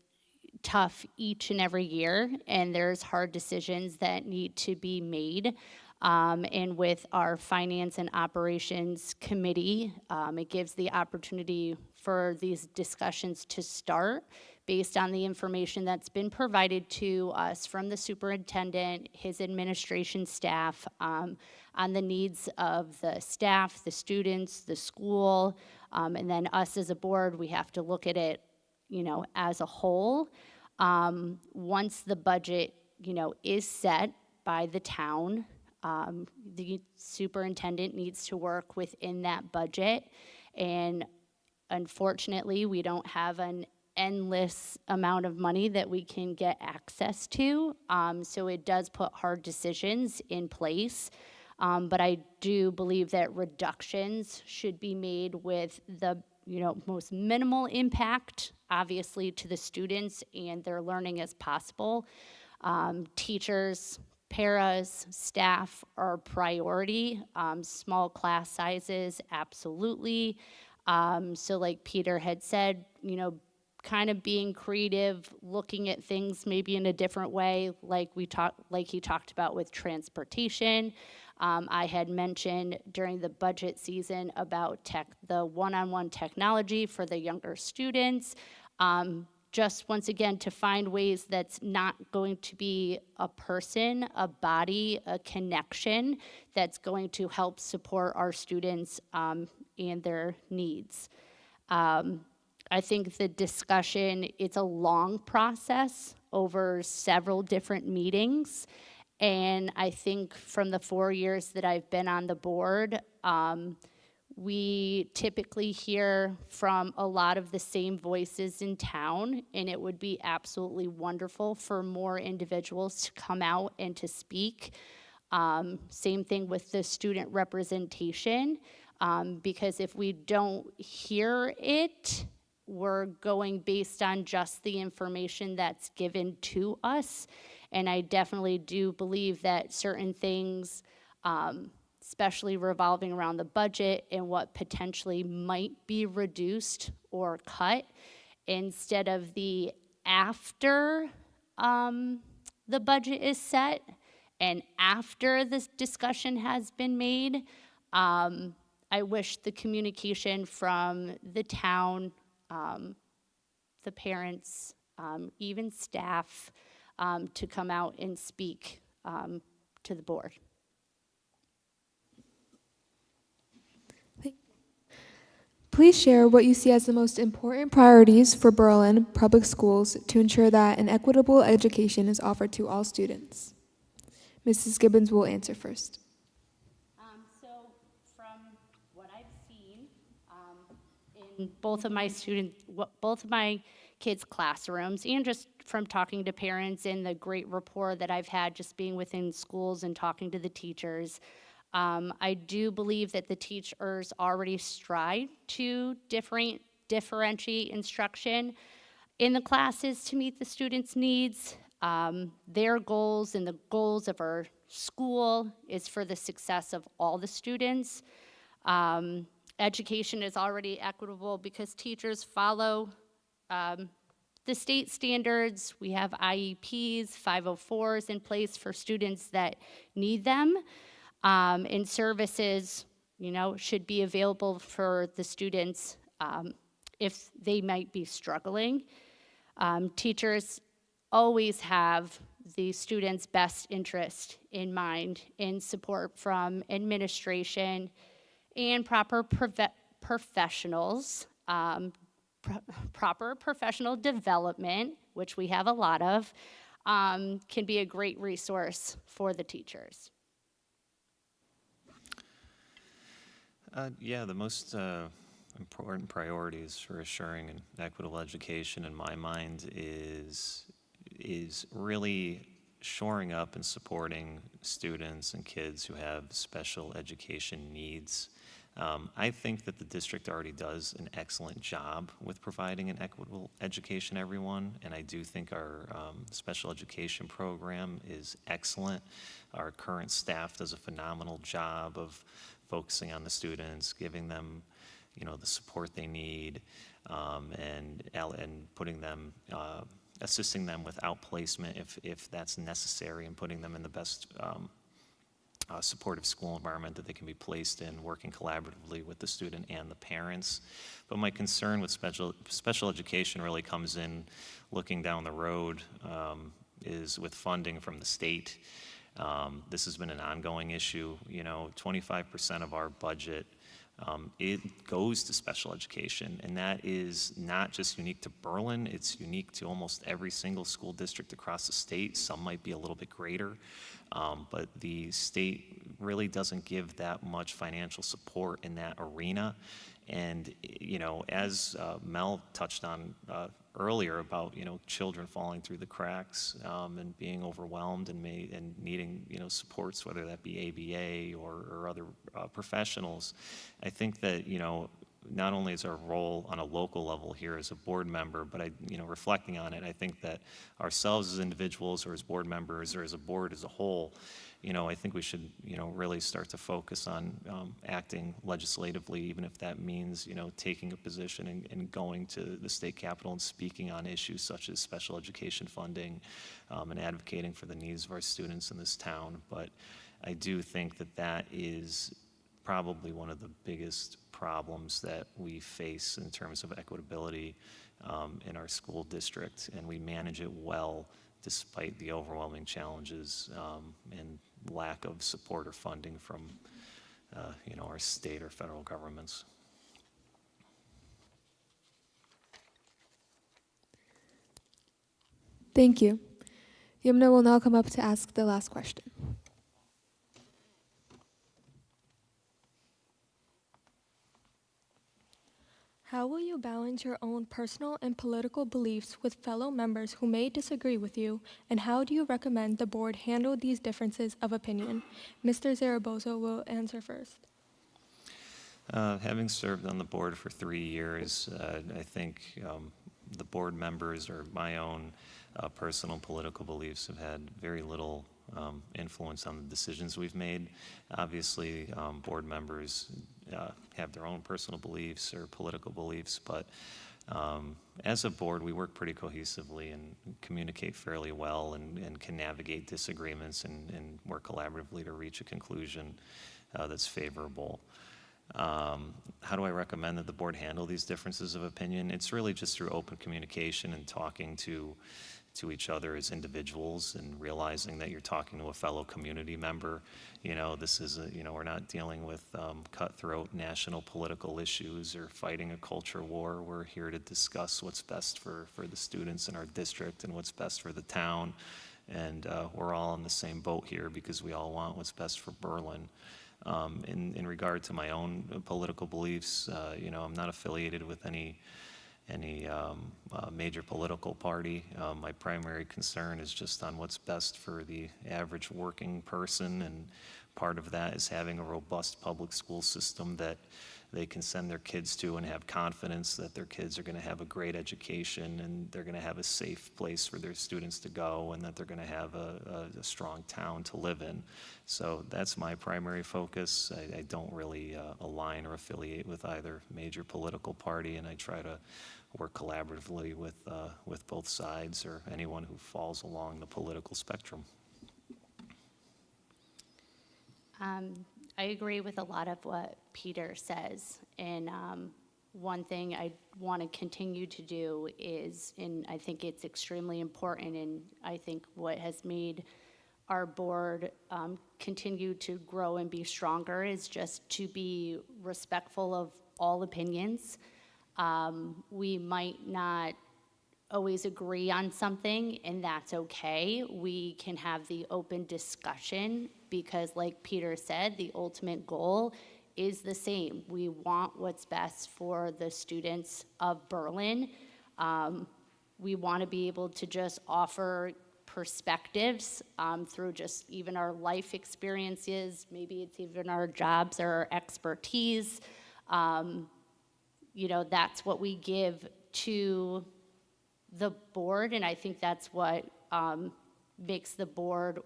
Speaker 11: tough each and every year, and there's hard decisions that need to be made. And with our Finance and Operations Committee, it gives the opportunity for these discussions to start based on the information that's been provided to us from the superintendent, his administration staff, on the needs of the staff, the students, the school, and then us as a board, we have to look at it, as a whole. Once the budget, is set by the town, the superintendent needs to work within that budget, and unfortunately, we don't have an endless amount of money that we can get access to, so it does put hard decisions in place, but I do believe that reductions should be made with the most minimal impact, obviously, to the students and their learning as possible. Teachers, paras, staff are priority. Small class sizes, absolutely. So like Peter had said, kind of being creative, looking at things maybe in a different way, like he talked about with transportation. I had mentioned during the budget season about the one-on-one technology for the younger students. Just once again, to find ways that's not going to be a person, a body, a connection that's going to help support our students and their needs. I think the discussion, it's a long process over several different meetings. And I think from the 4 years that I've been on the board, we typically hear from a lot of the same voices in town, and it would be absolutely wonderful for more individuals to come out and to speak. Same thing with the student representation, because if we don't hear it, we're going based on just the information that's given to us. And I definitely do believe that certain things, especially revolving around the budget and what potentially might be reduced or cut, instead of the after the budget is set and after this discussion has been made. I wish the communication from the town, the parents, even staff, to come out and speak to the board.
Speaker 2: Please share what you see as the most important priorities for Berlin Public Schools to ensure that an equitable education is offered to all students. Mrs. Gibbons will answer first.
Speaker 11: So from what I've seen in both of my kids' classrooms, and just from talking to parents and the great rapport that I've had just being within schools and talking to the teachers, I do believe that the teachers already strive to differentiate instruction in the classes to meet the students' needs. Their goals and the goals of our school is for the success of all the students. Education is already equitable because teachers follow the state standards. We have IEPs, 504s in place for students that need them. And services, should be available for the students if they might be struggling. Teachers always have the students' best interest in mind, in support from administration and proper professionals, proper professional development, which we have a lot of, can be a great resource for the teachers.
Speaker 10: Yeah, the most important priorities for assuring an equitable education in my mind is really shoring up and supporting students and kids who have special education needs. I think that the district already does an excellent job with providing an equitable education to everyone, and I do think our special education program is excellent. Our current staff does a phenomenal job of focusing on the students, giving them, the support they need, and putting them, assisting them with outplacement if that's necessary, and putting them in the best supportive school environment that they can be placed in, working collaboratively with the student and the parents. But my concern with special education really comes in looking down the road, is with funding from the state. This has been an ongoing issue. 25% of our budget, it goes to special education, and that is not just unique to Berlin, it's unique to almost every single school district across the state. Some might be a little bit greater, but the state really doesn't give that much financial support in that arena. And, as Mel touched on earlier about, children falling through the cracks and being overwhelmed and needing, supports, whether that be ABA or other professionals, I think that, not only is our role on a local level here as a board member, but reflecting on it, I think that ourselves as individuals or as board members or as a board as a whole, I think we should, really start to focus on acting legislatively, even if that means, taking a position and going to the state capitol and speaking on issues such as special education funding and advocating for the needs of our students in this town. But I do think that that is probably one of the biggest problems that we face in terms of equitability in our school district, and we manage it well despite the overwhelming challenges and lack of support or funding from our state or federal governments.
Speaker 2: Thank you. Yumna will now come up to ask the last question.
Speaker 12: How will you balance your own personal and political beliefs with fellow members who may disagree with you, and how do you recommend the board handle these differences of opinion? Mr. Zarabozo will answer first.
Speaker 10: Having served on the board for 3 years, I think the board members or my own personal political beliefs have had very little influence on the decisions we've made. Obviously, board members have their own personal beliefs or political beliefs, but As a board, we work pretty cohesively and communicate fairly well and can navigate disagreements and work collaboratively to reach a conclusion that's favorable. How do I recommend that the board handle these differences of opinion? It's really just through open communication and talking to each other as individuals and realizing that you're talking to a fellow community member. You know, this is we're not dealing with cutthroat national political issues or fighting a culture war. We're here to discuss what's best for the students in our district and what's best for the town. And we're all in the same boat here because we all want what's best for Berlin. In regard to my own political beliefs, I'm not affiliated with any major political party. My primary concern is just on what's best for the average working person, and part of that is having a robust public school system that they can send their kids to and have confidence that their kids are going to have a great education and they're going to have a safe place for their students to go and that they're going to have a strong town to live in. So that's my primary focus. I don't really align or affiliate with either major political party, and I try to work collaboratively with both sides or anyone who falls along the political spectrum.
Speaker 11: I agree with a lot of what Peter says, and one thing I want to continue to do is, and I think it's extremely important, and I think what has made our board continue to grow and be stronger is just to be respectful of all opinions. We might not always agree on something, and that's okay. We can have the open discussion because, like Peter said, the ultimate goal is the same. We want what's best for the students of Berlin. We want to be able to just offer perspectives through just even our life experiences. Maybe it's even our jobs or our expertise. That's what we give to the board, and I think that's what makes the board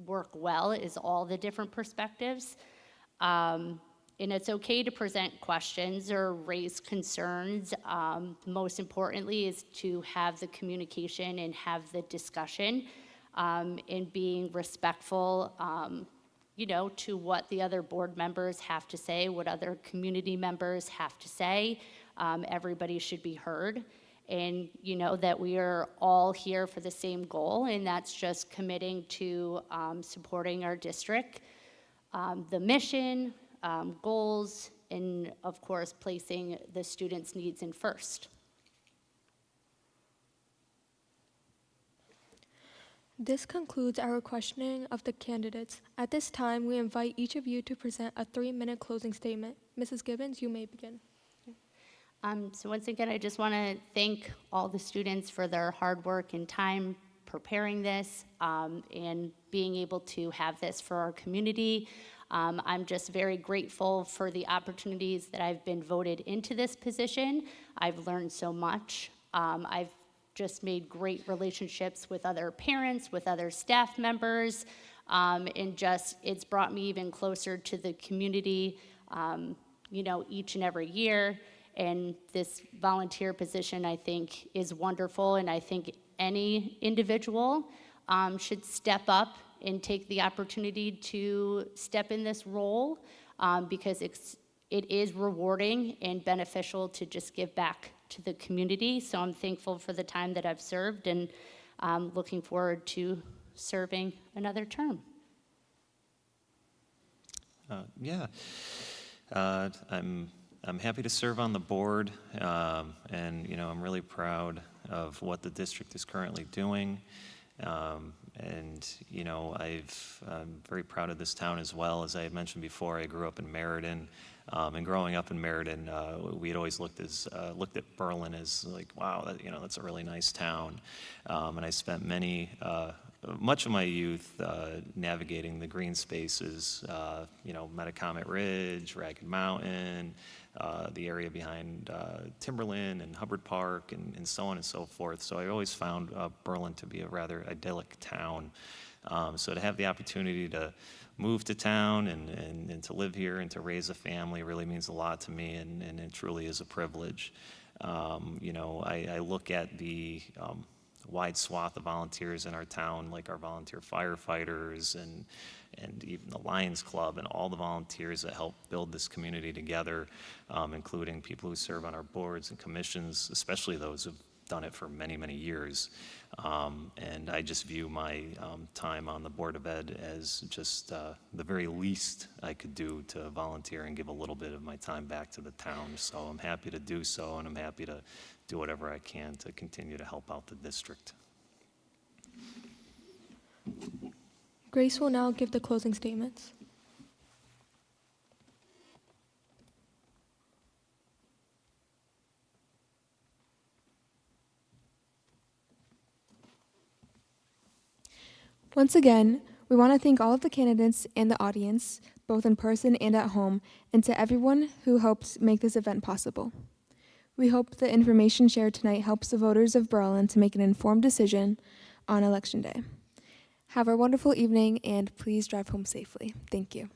Speaker 11: work well, is all the different perspectives. And it's okay to present questions or raise concerns. Most importantly is to have the communication and have the discussion, and being respectful to what the other board members have to say, what other community members have to say. Everybody should be heard. And that we are all here for the same goal, and that's just committing to supporting our district, the mission, goals, and of course placing the students' needs in first.
Speaker 12: This concludes our questioning of the candidates. At this time, we invite each of you to present a 3-minute closing statement. Mrs. Gibbons, you may begin.
Speaker 11: So once again, I just want to thank all the students for their hard work and time preparing this, and being able to have this for our community. I'm just very grateful for the opportunities that I've been voted into this position. I've learned so much. I've just made great relationships with other parents, with other staff members, and it's brought me even closer to the community, each and every year. And this volunteer position, I think, is wonderful, and I think any individual should step up and take the opportunity to step in this role, because it is rewarding and beneficial to just give back to the community. So I'm thankful for the time that I've served, and looking forward to serving another term.
Speaker 10: I'm happy to serve on the board, and I'm really proud of what the district is currently doing, and I'm very proud of this town as well. As I had mentioned before, I grew up in Meriden, and growing up in Meriden, we had always looked at Berlin as like, wow, that's a really nice town, and I spent much of my youth navigating the green spaces, Metacomet Ridge, Ragged Mountain, the area behind Timberland and Hubbard Park, and so on and so forth. So I always found Berlin to be a rather idyllic town. So to have the opportunity to move to town and to live here and to raise a family really means a lot to me, and it truly is a privilege. You know, I look at the wide swath of volunteers in our town, like our volunteer firefighters and even the Lions Club and all the volunteers that help build this community together, including people who serve on our boards and commissions, especially those who've done it for many, many years. And I just view my time on the Board of Ed as just the very least I could do to volunteer and give a little bit of my time back to the town. So I'm happy to do so, and I'm happy to do whatever I can to continue to help out the district.
Speaker 12: Grace will now give the closing statements. Once again, we want to thank all of the candidates and the audience, both in person and at home, and to everyone who helped make this event possible. We hope the information shared tonight helps the voters of Berlin to make an informed decision on Election Day. Have a wonderful evening, and please drive home safely. Thank you.